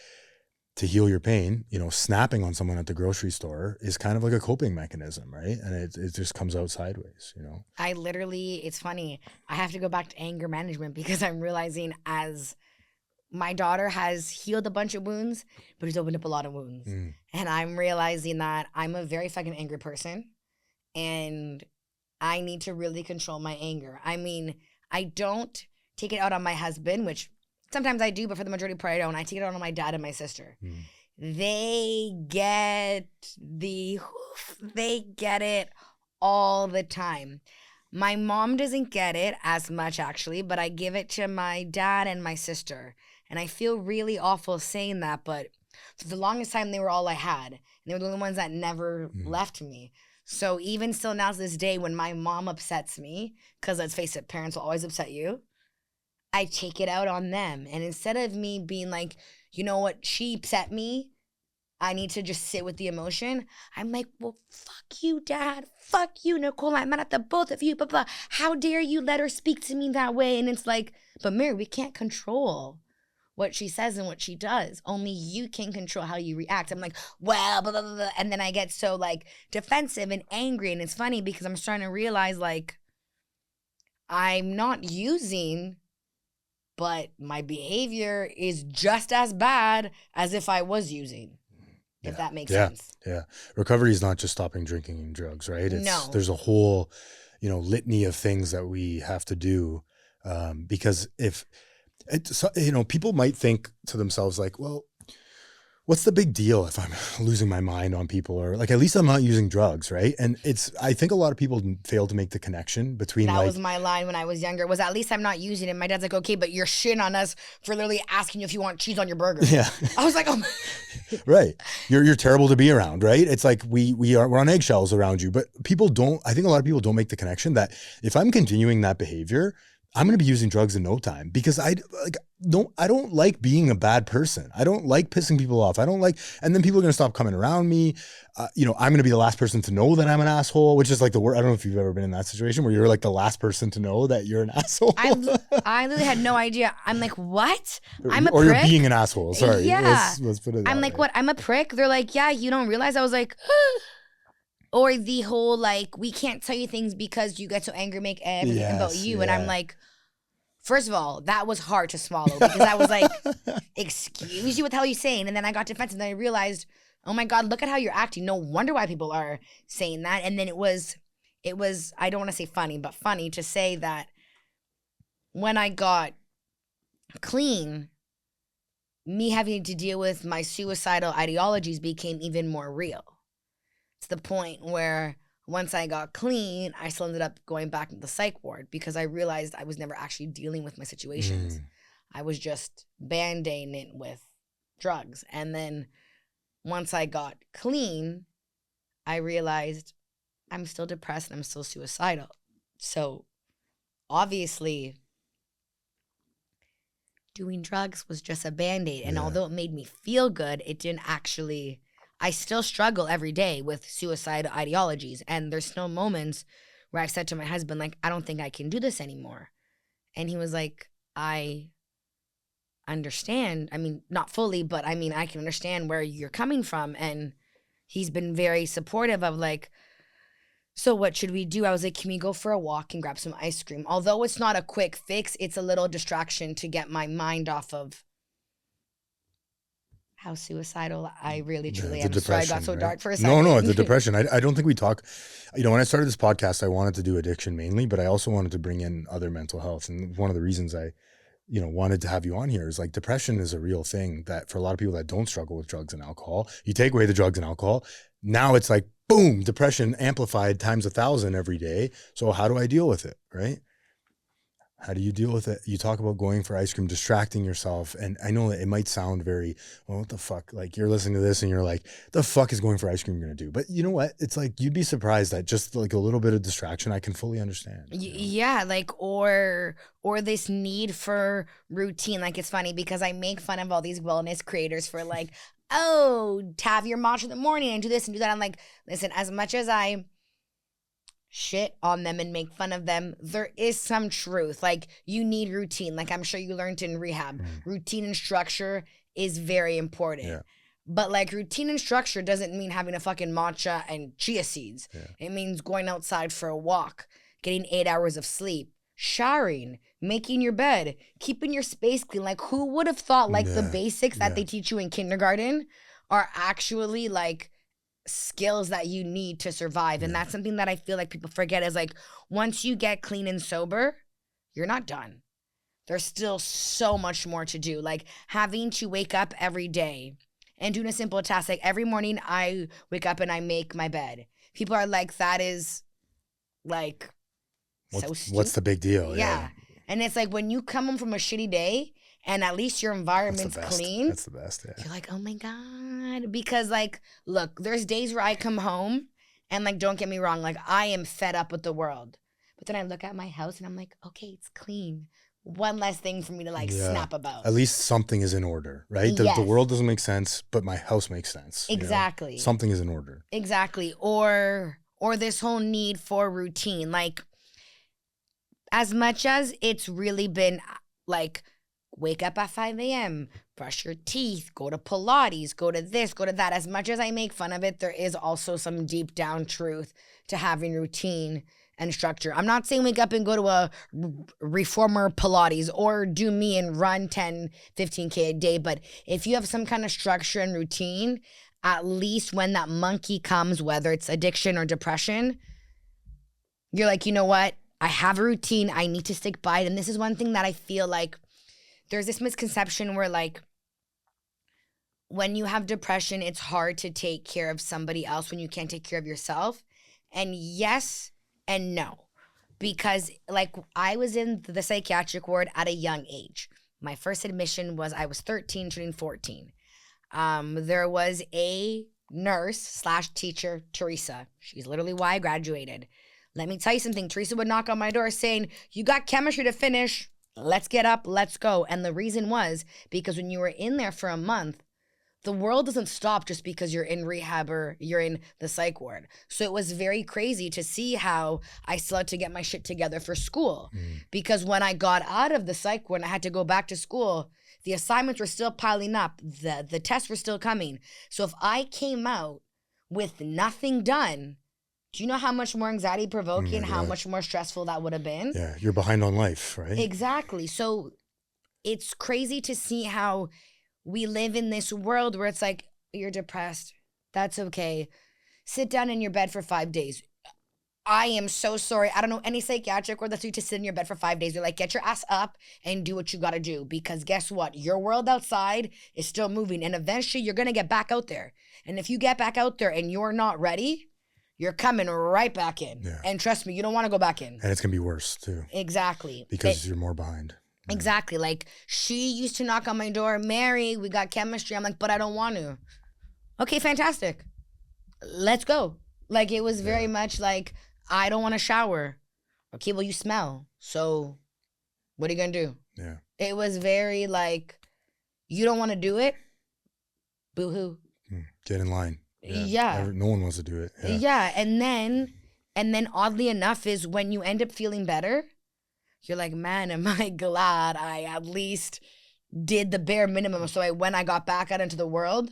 to heal your pain, snapping on someone at the grocery store is kind of like a coping mechanism, right? And it just comes out sideways, It's funny. I have to go back to anger management, because I'm realizing, as my daughter has healed a bunch of wounds, but she's opened up a lot of wounds. And I'm realizing that I'm a very fucking angry person, and I need to really control my anger. I mean, I don't take it out on my husband, which sometimes I do, but for the majority part I don't. I take it out on my dad and my sister. They get it all the time. My mom doesn't get it as much, actually, but I give it to my dad and my sister. And I feel really awful saying that, but for the longest time, they were all I had. And they were the only ones that never left me. So even still now to this day, when my mom upsets me, because let's face it, parents will always upset you, I take it out on them. And instead of me being like, you know what, she upset me, I need to just sit with the emotion. I'm like, well, fuck you, Dad. Fuck you, Nicole. I'm mad at the both of you. Blah, blah. How dare you let her speak to me that way? And it's like, but Mary, we can't control what she says and what she does. Only you can control how you react. I'm like, well, blah, blah, blah, blah. And then I get so like defensive and angry. And it's funny because I'm starting to realize like I'm not using, but my behavior is just as bad as if I was using. If that makes sense. Yeah. Recovery is not just stopping drinking and drugs, right? No. There's a whole, litany of things that we have to do. Because if people might think to themselves like, well, what's the big deal if I'm losing my mind on people, or like, at least I'm not using drugs. Right. And I think a lot of people fail to make the connection between that was my line when I was younger, was at least I'm not using it. My dad's like, okay, but you're shitting on us for literally asking you if you want cheese on your burger. Yeah. I was like, oh. Right. You're terrible to be around, right? It's like we're on eggshells around you, but I think a lot of people don't make the connection that if I'm continuing that behavior, I'm going to be using drugs in no time, because I don't like being a bad person. I don't like pissing people off. And then people are going to stop coming around me. I'm going to be the last person to know that I'm an asshole, which is like the word. I don't know if you've ever been in that situation where you're like the last person to know that you're an asshole. I literally had no idea. I'm like, what? I'm a or prick? You're being an asshole. Sorry. Yeah. Let's put it that I'm like, way. what? I'm a prick? They're like, yeah, you don't realize? I was like, or the whole like, we can't tell you things because you get so angry, make everything about you. And I'm like, first of all, that was hard to swallow, because I was like, excuse you, what the hell are you saying? And then I got defensive, and then I realized, oh my God, look at how you're acting. No wonder why people are saying that. And then it was, I don't want to say funny, but funny to say that when I got clean, me having to deal with my suicidal ideologies became even more real. To the point where once I got clean, I still ended up going back to the psych ward, because I realized I was never actually dealing with my situations. I was just band-aiding it with drugs. And then once I got clean, I realized I'm still depressed and I'm still suicidal. So obviously, doing drugs was just a band-aid. And although it made me feel good, it didn't actually... I still struggle every day with suicidal ideologies. And there's still moments where I've said to my husband, like, I don't think I can do this anymore. And he was like, I understand. I mean, not fully, but I mean, I can understand where you're coming from. And he's been very supportive of like, so what should we do? I was like, can we go for a walk and grab some ice cream? Although it's not a quick fix, it's a little distraction to get my mind off of how suicidal I really truly am. Sorry, I got so dark for a second. No, the depression. I don't think we talk, when I started this podcast, I wanted to do addiction mainly, but I also wanted to bring in other mental health. And one of the reasons I, wanted to have you on here is like, depression is a real thing that for a lot of people that don't struggle with drugs and alcohol, you take away the drugs and alcohol. Now it's like, boom, depression amplified times 1,000 every day. So how do I deal with it? Right? How do you deal with it? You talk about going for ice cream, distracting yourself. And I know that it might sound very, well, what the fuck? Like you're listening to this and you're like, the fuck is going for ice cream going to do? But you know what? It's like, you'd be surprised that just like a little bit of distraction, I can fully understand. Yeah. Like, or this need for routine. Like, it's funny because I make fun of all these wellness creators for like, oh, have your matcha in the morning and do this and do that. I'm like, listen, as much as I shit on them and make fun of them, there is some truth. Like, you need routine. Like, I'm sure you learned in rehab. Routine and structure is very important. Yeah. But like, routine and structure doesn't mean having a fucking matcha and chia seeds. It means going outside for a walk, getting 8 hours of sleep, showering, making your bed, keeping your space clean. Like, who would have thought like the basics that they teach you in kindergarten are actually like skills that you need to survive. And that's something that I feel like people forget, is like, once you get clean and sober, you're not done. There's still so much more to do. Like, having to wake up every day and doing a simple task. Like, every morning I wake up and I make my bed. People are like, that is like so stupid. What's the big deal? Yeah. And it's like when you come home from a shitty day and at least your environment's clean. That's the best. Yeah. You're like, oh my God. Because like, look, there's days where I come home and like, don't get me wrong, like I am fed up with the world. But then I look at my house and I'm like, okay, it's clean. One less thing for me to like snap about. At least something is in order, right? The world doesn't make sense, but my house makes sense. Exactly. You know? Something is in order. Exactly. Or this whole need for routine. Like, as much as it's really been like, wake up at 5 a.m., brush your teeth, go to Pilates, go to this, go to that. As much as I make fun of it, there is also some deep down truth to having routine and structure. I'm not saying wake up and go to a reformer Pilates or do me and run 10, 15K a day. But if you have some kind of structure and routine, at least when that monkey comes, whether it's addiction or depression, you're like, you know what? I have a routine. I need to stick by it. And this is one thing that I feel like there's this misconception where like when you have depression, it's hard to take care of somebody else when you can't take care of yourself. And yes and no, because like I was in the psychiatric ward at a young age. My first admission was I was 13, turning 14. There was a nurse / teacher, Teresa. She's literally why I graduated. Let me tell you something. Teresa would knock on my door saying, you got chemistry to finish. Let's get up. Let's go. And the reason was because when you were in there for a month, the world doesn't stop just because you're in rehab or you're in the psych ward. So it was very crazy to see how I still had to get my shit together for school. Because when I got out of the psych ward and I had to go back to school, the assignments were still piling up. The tests were still coming. So if I came out with nothing done, do you know how much more anxiety provoking, how much more stressful that would have been? Yeah, you're behind on life, right? Exactly. So it's crazy to see how we live in this world where it's like, you're depressed. That's okay. Sit down in your bed for 5 days. I am so sorry. I don't know any psychiatric ward that's you to sit in your bed for 5 days. They're like, get your ass up and do what you got to do. Because guess what? Your world outside is still moving. And eventually you're going to get back out there. And if you get back out there and you're not ready, you're coming right back in. Yeah. And trust me, you don't want to go back in. And it's going to be worse too. Exactly. Because you're more behind. Yeah. Exactly. Like she used to knock on my door, Mary, we got chemistry. I'm like, but I don't want to. Okay, fantastic. Let's go. Like it was very much like, I don't want to shower. Okay, well you smell. So what are you going to do? Yeah. It was very like, you don't want to do it? Boo-hoo. Get in line. Yeah. No one wants to do it. Yeah. And then oddly enough is when you end up feeling better, you're like, man, am I glad I at least did the bare minimum. So when I got back out into the world,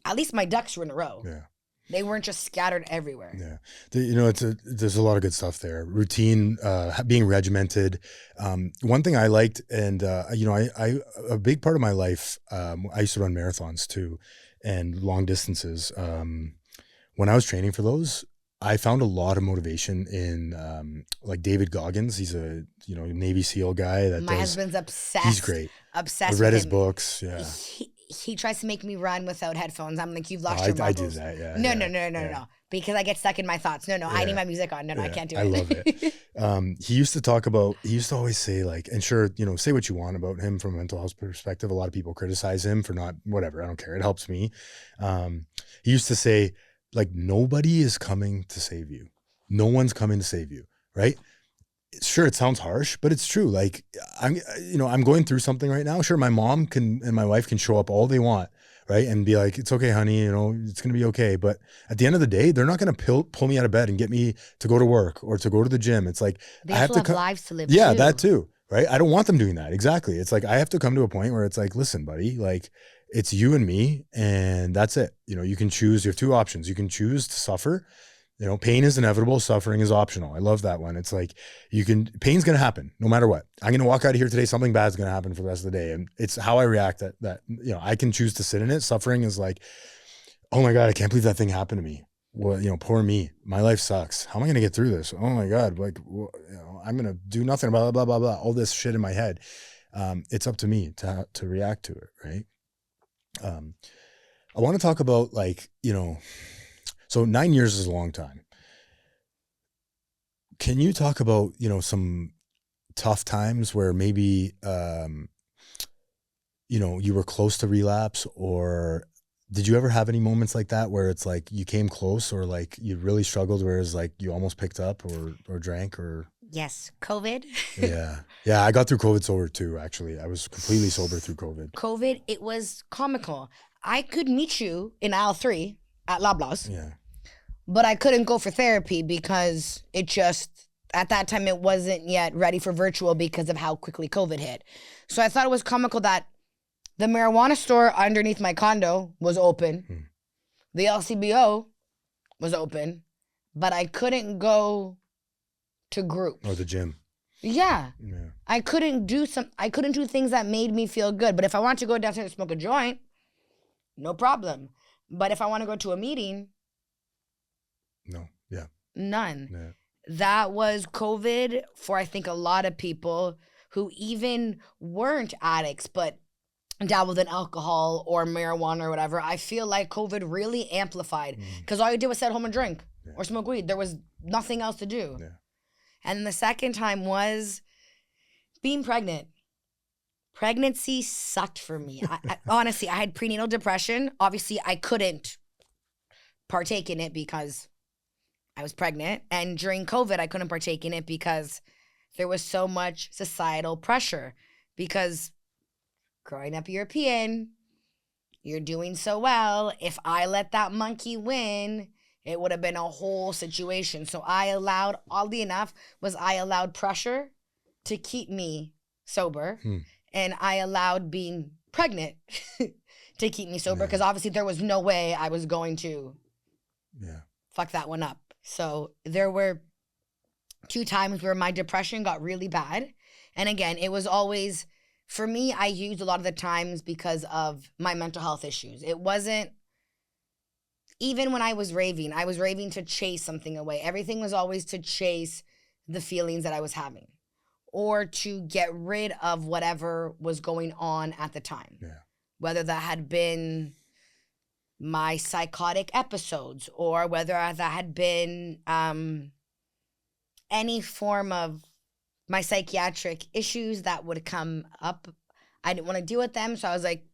at least my ducks were in a row. Yeah. They weren't just scattered everywhere. Yeah. There's a lot of good stuff there. Routine, being regimented. One thing I liked, and, I a big part of my life, I used to run marathons too and long distances. When I was training for those, I found a lot of motivation in like David Goggins. He's a Navy SEAL guy. My husband's obsessed. He's great. Obsessed. I read his books. Yeah. He tries to make me run without headphones. I'm like, you've lost your I marbles. do that. Yeah. No. Because I get stuck in my thoughts. No. I need my music on. No, I can't do it. I love it. He used to always say like, and sure, say what you want about him from a mental health perspective. A lot of people criticize him for not, whatever. I don't care. It helps me. He used to say like, nobody is coming to save you. No one's coming to save you. Right. Sure, it sounds harsh, but it's true. Like I'm going through something right now. Sure, my mom and my wife can show up all they want, right? And be like, it's okay, honey, it's going to be okay. But at the end of the day, they're not going to pull me out of bed and get me to go to work or to go to the gym. It's like, they have lives to live. Yeah, too. that too, right? I don't want them doing that. Exactly. It's like, I have to come to a point where it's like, listen, buddy, like it's you and me and that's it. You can choose. You have two options. You can choose to suffer. Pain is inevitable. Suffering is optional. I love that one. It's like pain's going to happen no matter what. I'm going to walk out of here today. Something bad's going to happen for the rest of the day. And it's how I react that I can choose to sit in it. Suffering is like, oh my God, I can't believe that thing happened to me. Well, poor me. My life sucks. How am I going to get through this? Oh my God. Like, I'm going to do nothing, blah, blah, blah, blah, all this shit in my head. It's up to me to react to it. Right. I want to talk about so 9 years is a long time. Can you talk about, some tough times where maybe, you were close to relapse, or did you ever have any moments like that where it's like you came close, or like you really struggled, whereas like you almost picked up or drank or? Yes, COVID. Yeah. Yeah. I got through COVID sober too, actually. I was completely sober through COVID. COVID, it was comical. I could meet you in aisle 3 at Loblaws, Yeah. but I couldn't go for therapy because it just, at that time, it wasn't yet ready for virtual because of how quickly COVID hit. So I thought it was comical that the marijuana store underneath my condo was open. The LCBO was open, but I couldn't go to groups. Or the gym. Yeah. Yeah. I couldn't do things that made me feel good. But if I want to go downstairs and smoke a joint, no problem. But if I want to go to a meeting, No. Yeah. none. Yeah. That was COVID for, I think, a lot of people who even weren't addicts, but dabbled in alcohol or marijuana or whatever. I feel like COVID really amplified because all you did was sit at home and drink or smoke weed. There was nothing else to do. Yeah. And the second time was being pregnant. Pregnancy sucked for me. Honestly, I had prenatal depression. Obviously, I couldn't partake in it because I was pregnant. And during COVID, I couldn't partake in it because there was so much societal pressure. Because growing up European, you're doing so well. If I let that monkey win, it would have been a whole situation. So oddly enough, I allowed pressure to keep me sober. And I allowed being pregnant to keep me sober because obviously there was no way I was going to fuck that one up. So there were 2 times where my depression got really bad. And again, it was always, for me, I used a lot of the times because of my mental health issues. It wasn't, even when I was raving to chase something away. Everything was always to chase the feelings that I was having or to get rid of whatever was going on at the time. Yeah. Whether that had been my psychotic episodes or whether that had been any form of my psychiatric issues that would come up. I didn't want to deal with them, so I was like,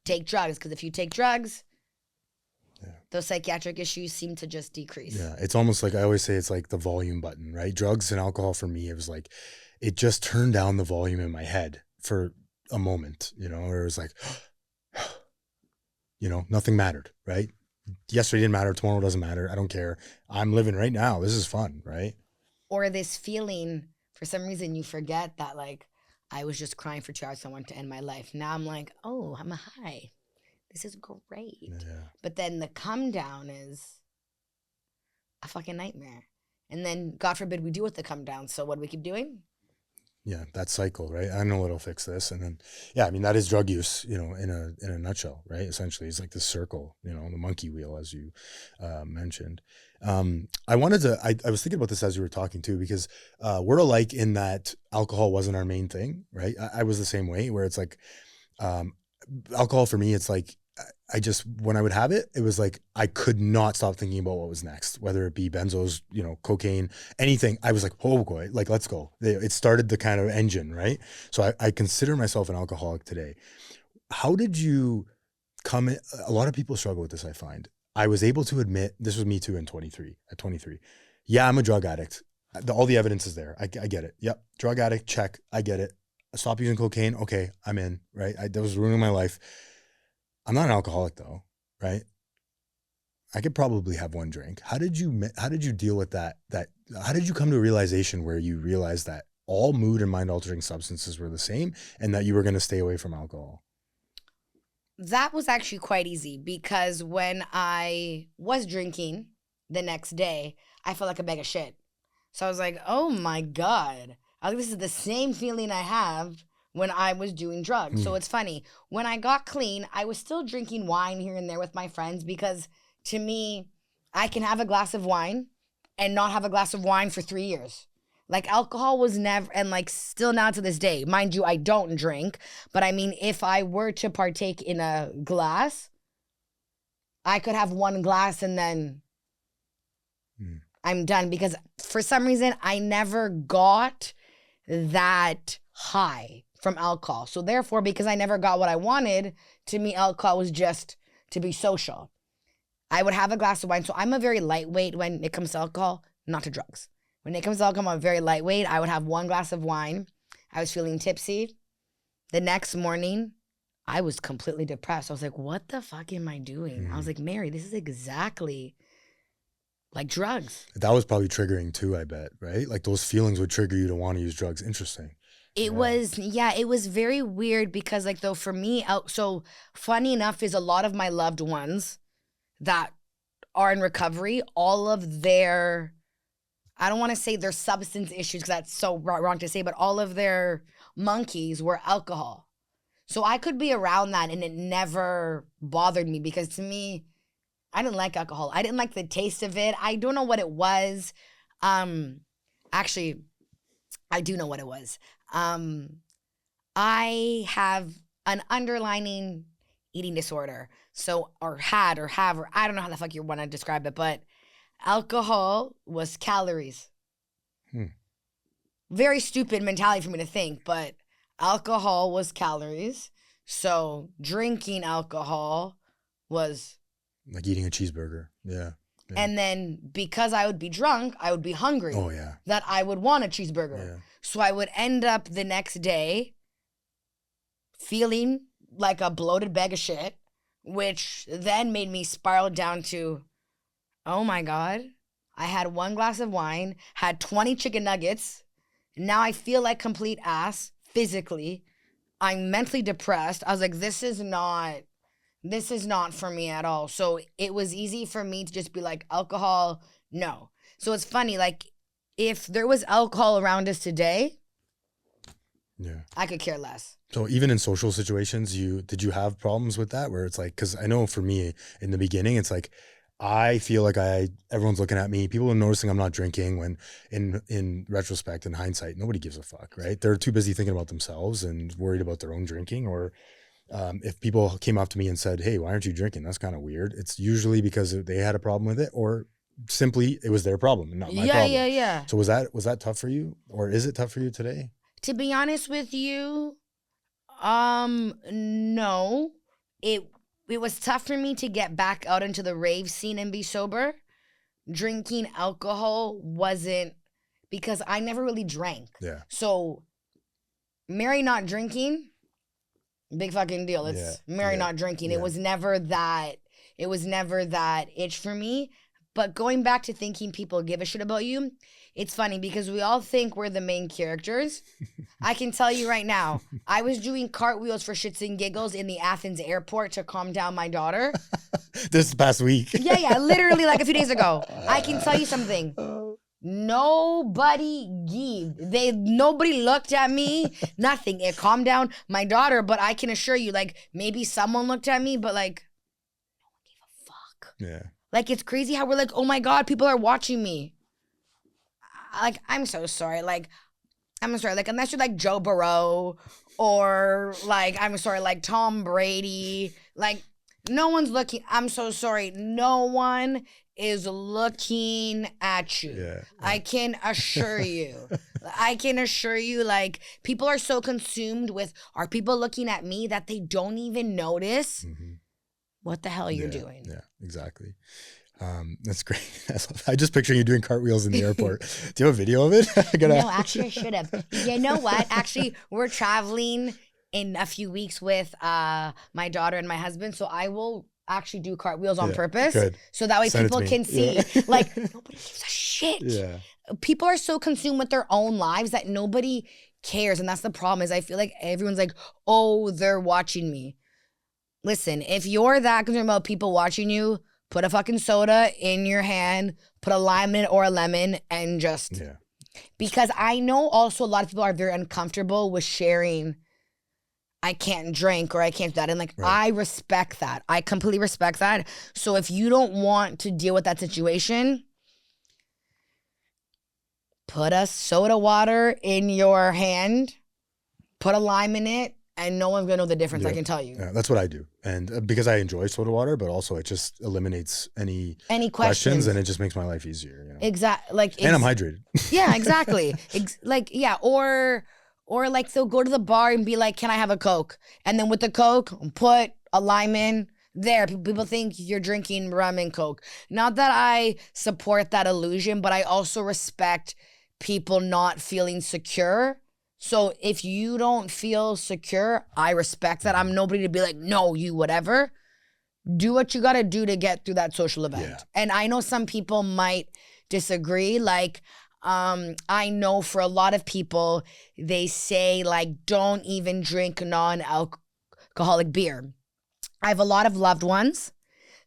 take drugs, because if you take drugs, those psychiatric issues seem to just decrease. Yeah. It's almost like, I always say, it's like the volume button, right? Drugs and alcohol for me, it was like, it just turned down the volume in my head for a moment, where it was like, nothing mattered, right? Yesterday didn't matter. Tomorrow doesn't matter. I don't care. I'm living right now. This is fun, right? Or this feeling, for some reason, you forget that, like, I was just crying for 2 hours. I wanted to end my life. Now I'm like, oh, I'm high. This is great. Yeah. But then the come down is a fucking nightmare. And then, God forbid, we deal with the come down. So what do we keep doing? Yeah, that cycle, right? I know it'll fix this. And then, yeah, I mean, that is drug use, in a nutshell, right? Essentially, it's like this circle, the monkey wheel, as you mentioned. I was thinking about this as you were talking too, because we're alike in that alcohol wasn't our main thing, right? I was the same way, where it's like, alcohol for me, it's like, when I would have it, it was like, I could not stop thinking about what was next, whether it be benzos, cocaine, anything. I was like, oh boy, like, let's go. It started the kind of engine, right? So I consider myself an alcoholic today. How did you come in? A lot of people struggle with this, I find. I was able to admit, this was me too at 23. Yeah, I'm a drug addict. All the evidence is there. I get it. Yep. Drug addict, check. I get it. I stopped using cocaine. Okay, I'm in, right? That was ruining my life. I'm not an alcoholic though, right? I could probably have one drink. How did you deal with that? How did you come to a realization where you realized that all mood and mind altering substances were the same and that you were going to stay away from alcohol? That was actually quite easy because when I was drinking the next day, I felt like a bag of shit. So I was like, oh my God, this is the same feeling I have when I was doing drugs. So it's funny. When I got clean, I was still drinking wine here and there with my friends because to me, I can have a glass of wine and not have a glass of wine for 3 years. Like alcohol was never, and like still now to this day, mind you, I don't drink, but I mean, if I were to partake in a glass, I could have one glass and then I'm done, because for some reason I never got that high from alcohol. So therefore, because I never got what I wanted, to me, alcohol was just to be social. I would have a glass of wine. So I'm a very lightweight when it comes to alcohol, not to drugs. When it comes to alcohol, I'm very lightweight. I would have one glass of wine. I was feeling tipsy. The next morning, I was completely depressed. I was like, what the fuck am I doing? I was like, Mary, this is exactly like drugs. That was probably triggering too, I bet, right? Like those feelings would trigger you to want to use drugs. Interesting. It was very weird because like though for me, so funny enough is a lot of my loved ones that are in recovery, all of their, I don't want to say their substance issues because that's so wrong to say, but all of their monkeys were alcohol. So I could be around that and it never bothered me because to me, I didn't like alcohol. I didn't like the taste of it. I don't know what it was. Actually, I do know what it was. I have an underlying eating disorder. So, or have, or I don't know how the fuck you want to describe it, but alcohol was calories. Very stupid mentality for me to think, but alcohol was calories. So drinking alcohol was like eating a cheeseburger. Yeah. And then because I would be drunk, I would be hungry. Oh, yeah. That I would want a cheeseburger. Yeah. So I would end up the next day feeling like a bloated bag of shit, which then made me spiral down to, oh my God, I had one glass of wine, had 20 chicken nuggets. Now I feel like complete ass physically. I'm mentally depressed. I was like, this is not for me at all. So it was easy for me to just be like, alcohol, no. So it's funny, like if there was alcohol around us today, I could care less. So even in social situations, did you have problems with that where it's like, because I know for me in the beginning, it's like, I feel like everyone's looking at me. People are noticing I'm not drinking when in retrospect, in hindsight, nobody gives a fuck, right? They're too busy thinking about themselves and worried about their own drinking. Or if people came up to me and said, hey, why aren't you drinking? That's kind of weird. It's usually because they had a problem with it or simply it was their problem and not my problem. Yeah. So was that tough for you or is it tough for you today? To be honest with you, no. It was tough for me to get back out into the rave scene and be sober. Drinking alcohol wasn't, because I never really drank. Yeah. So Mary not drinking, big fucking deal. It's Mary not drinking. Yeah. It was never that itch for me. But going back to thinking people give a shit about you, it's funny because we all think we're the main characters. I can tell you right now, I was doing cartwheels for shits and giggles in the Athens airport to calm down my daughter. This past week. Yeah, literally like a few days ago. I can tell you something. Nobody nobody looked at me, nothing. It calmed down my daughter, but I can assure you, like, maybe someone looked at me, but like, no one gave a fuck. Yeah. Like, it's crazy how we're like, oh my God, people are watching me. Like, I'm so sorry. Like, I'm sorry. Like, unless you're like Joe Burrow or like, I'm sorry, like Tom Brady. Like, no one's looking. I'm so sorry. No one is looking at you. Yeah. I can assure you. Like, people are so consumed with, are people looking at me that they don't even notice what the hell you're doing. Yeah, exactly. That's great. I just picture you doing cartwheels in the airport. Do you have a video of it? No, actually I should have. You know what? Actually, we're traveling in a few weeks with my daughter and my husband. So I will actually do cartwheels on purpose. Good. So that way people can see. Yeah. Like, nobody gives a shit. Yeah. People are so consumed with their own lives that nobody cares. And that's the problem is I feel like everyone's like, oh, they're watching me. Listen, if you're that concerned about people watching you, put a fucking soda in your hand, put a lime in it or a lemon, and just... Yeah. Because I know also a lot of people are very uncomfortable with sharing, I can't drink or I can't do that. And like, I respect that. I completely respect that. So if you don't want to deal with that situation, put a soda water in your hand, put a lime in it, and no one's gonna know the difference. I Yeah. can tell you. Yeah, that's what I do. And because I enjoy soda water, but also it just eliminates any Questions questions and it just makes my life easier. Exactly. Like, and I'm hydrated. yeah, exactly. Or like they'll go to the bar and be like, "Can I have a Coke?" And then with the Coke, put a lime in there. People think you're drinking rum and Coke. Not that I support that illusion, but I also respect people not feeling secure. So if you don't feel secure, I respect that. I'm nobody to be like, "No, you whatever." Do what you got to do to get through that social event. Yeah. And I know some people might disagree. Like, I know for a lot of people, they say, like, don't even drink non-alcoholic beer. I have a lot of loved ones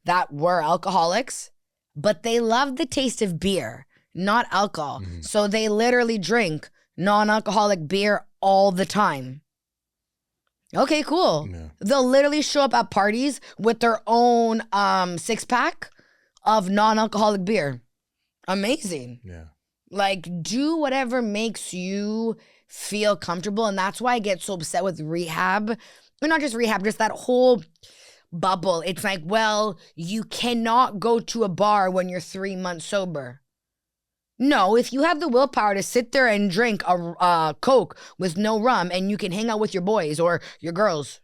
that were alcoholics, but they love the taste of beer, not alcohol. Mm-hmm. So they literally drink non-alcoholic beer all the time. Okay, cool. Yeah. They'll literally show up at parties with their own 6-pack of non-alcoholic beer. Amazing. Yeah. Like, do whatever makes you feel comfortable. And that's why I get so upset with rehab. Or not just rehab, just that whole bubble. It's like, well, you cannot go to a bar when you're 3 months sober. No, if you have the willpower to sit there and drink a Coke with no rum and you can hang out with your boys or your girls,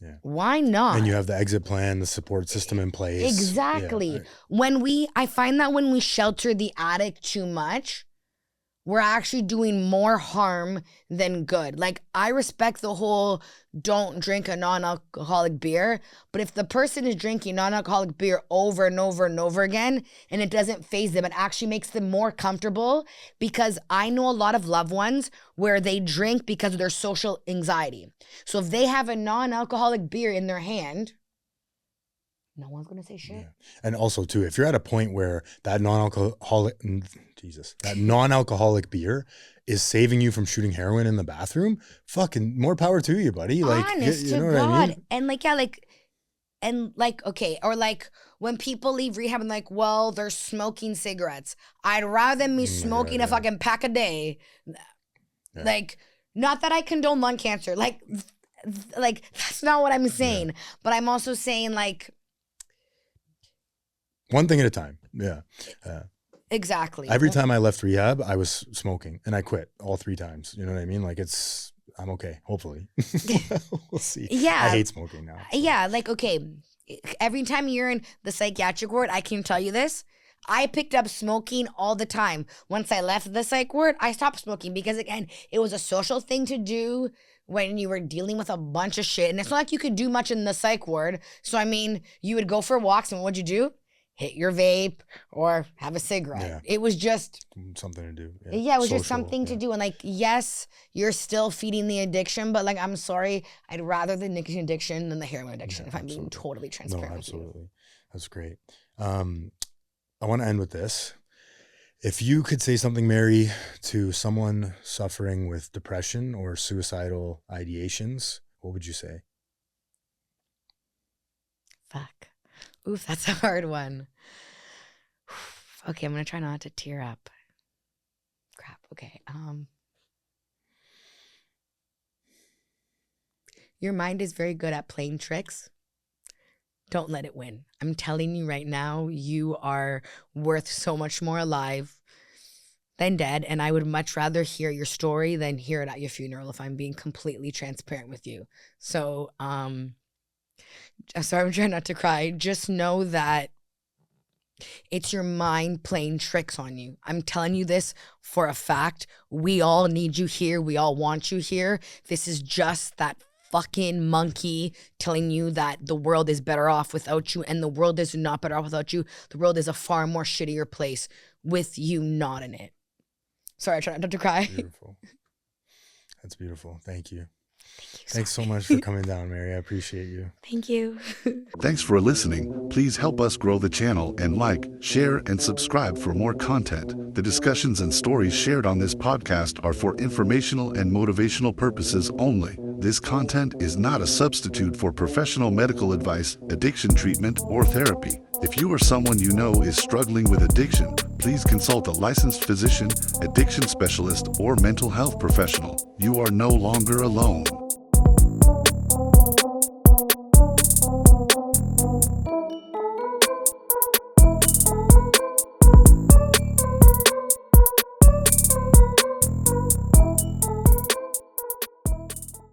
Yeah. why not? And you have the exit plan, the support system in place. Exactly. Yeah. I find that when we shelter the addict too much, we're actually doing more harm than good. Like, I respect the whole don't drink a non-alcoholic beer, but if the person is drinking non-alcoholic beer over and over and over again, and it doesn't faze them, it actually makes them more comfortable, because I know a lot of loved ones where they drink because of their social anxiety. So if they have a non-alcoholic beer in their hand, no one's gonna say shit. Yeah. And also too, if you're at a point where that non-alcoholic beer is saving you from shooting heroin in the bathroom, fucking more power to you, buddy. Like, honest you to know what God. I mean? And okay, or like when people leave rehab and like, well, they're smoking cigarettes. I'd rather than me smoking a fucking pack a day. Yeah. Like, not that I condone lung cancer. Like that's not what I'm saying. Yeah. But I'm also saying, like, one thing at a time. Yeah. exactly. Every time I left rehab, I was smoking and I quit all 3 times. You know what I mean? Like, I'm okay. Hopefully. We'll see. Yeah. I hate smoking now. So. Yeah, like, okay, every time you're in the psychiatric ward, I can tell you this, I picked up smoking all the time. Once I left the psych ward, I stopped smoking because, again, it was a social thing to do when you were dealing with a bunch of shit. And it's not like you could do much in the psych ward. So, I mean, you would go for walks, and what'd you do? Hit your vape or have a cigarette. Yeah. It was just something to do. Yeah, it was just Social, something to do. And, like, yes, you're still feeding the addiction, but, like, I'm sorry, I'd rather the nicotine addiction than the heroin addiction, if I'm being totally transparent with you. Absolutely. That's great. I want to end with this. If you could say something, Mary, to someone suffering with depression or suicidal ideations, what would you say? Fuck. Oof, that's a hard one. Okay, I'm gonna try not to tear up. Crap. Okay. Your mind is very good at playing tricks. Don't let it win. I'm telling you right now, you are worth so much more alive than dead, and I would much rather hear your story than hear it at your funeral, if I'm being completely transparent with you. So, sorry, I'm trying not to cry. Just know that it's your mind playing tricks on you. I'm telling you this for a fact. We all need you here. We all want you here. This is just that fucking monkey telling you that the world is better off without you, and the world is not better off without you. The world is a far more shittier place with you not in it. Sorry, I tried not to cry. Beautiful. That's beautiful. Thank you. Thanks so much for coming down, Mary. I appreciate you. Thank you. Thanks for listening. Please help us grow the channel and like, share, and subscribe for more content. The discussions and stories shared on this podcast are for informational and motivational purposes only. This content is not a substitute for professional medical advice, addiction treatment, or therapy. If you or someone you know is struggling with addiction, please consult a licensed physician, addiction specialist, or mental health professional. You are no longer alone.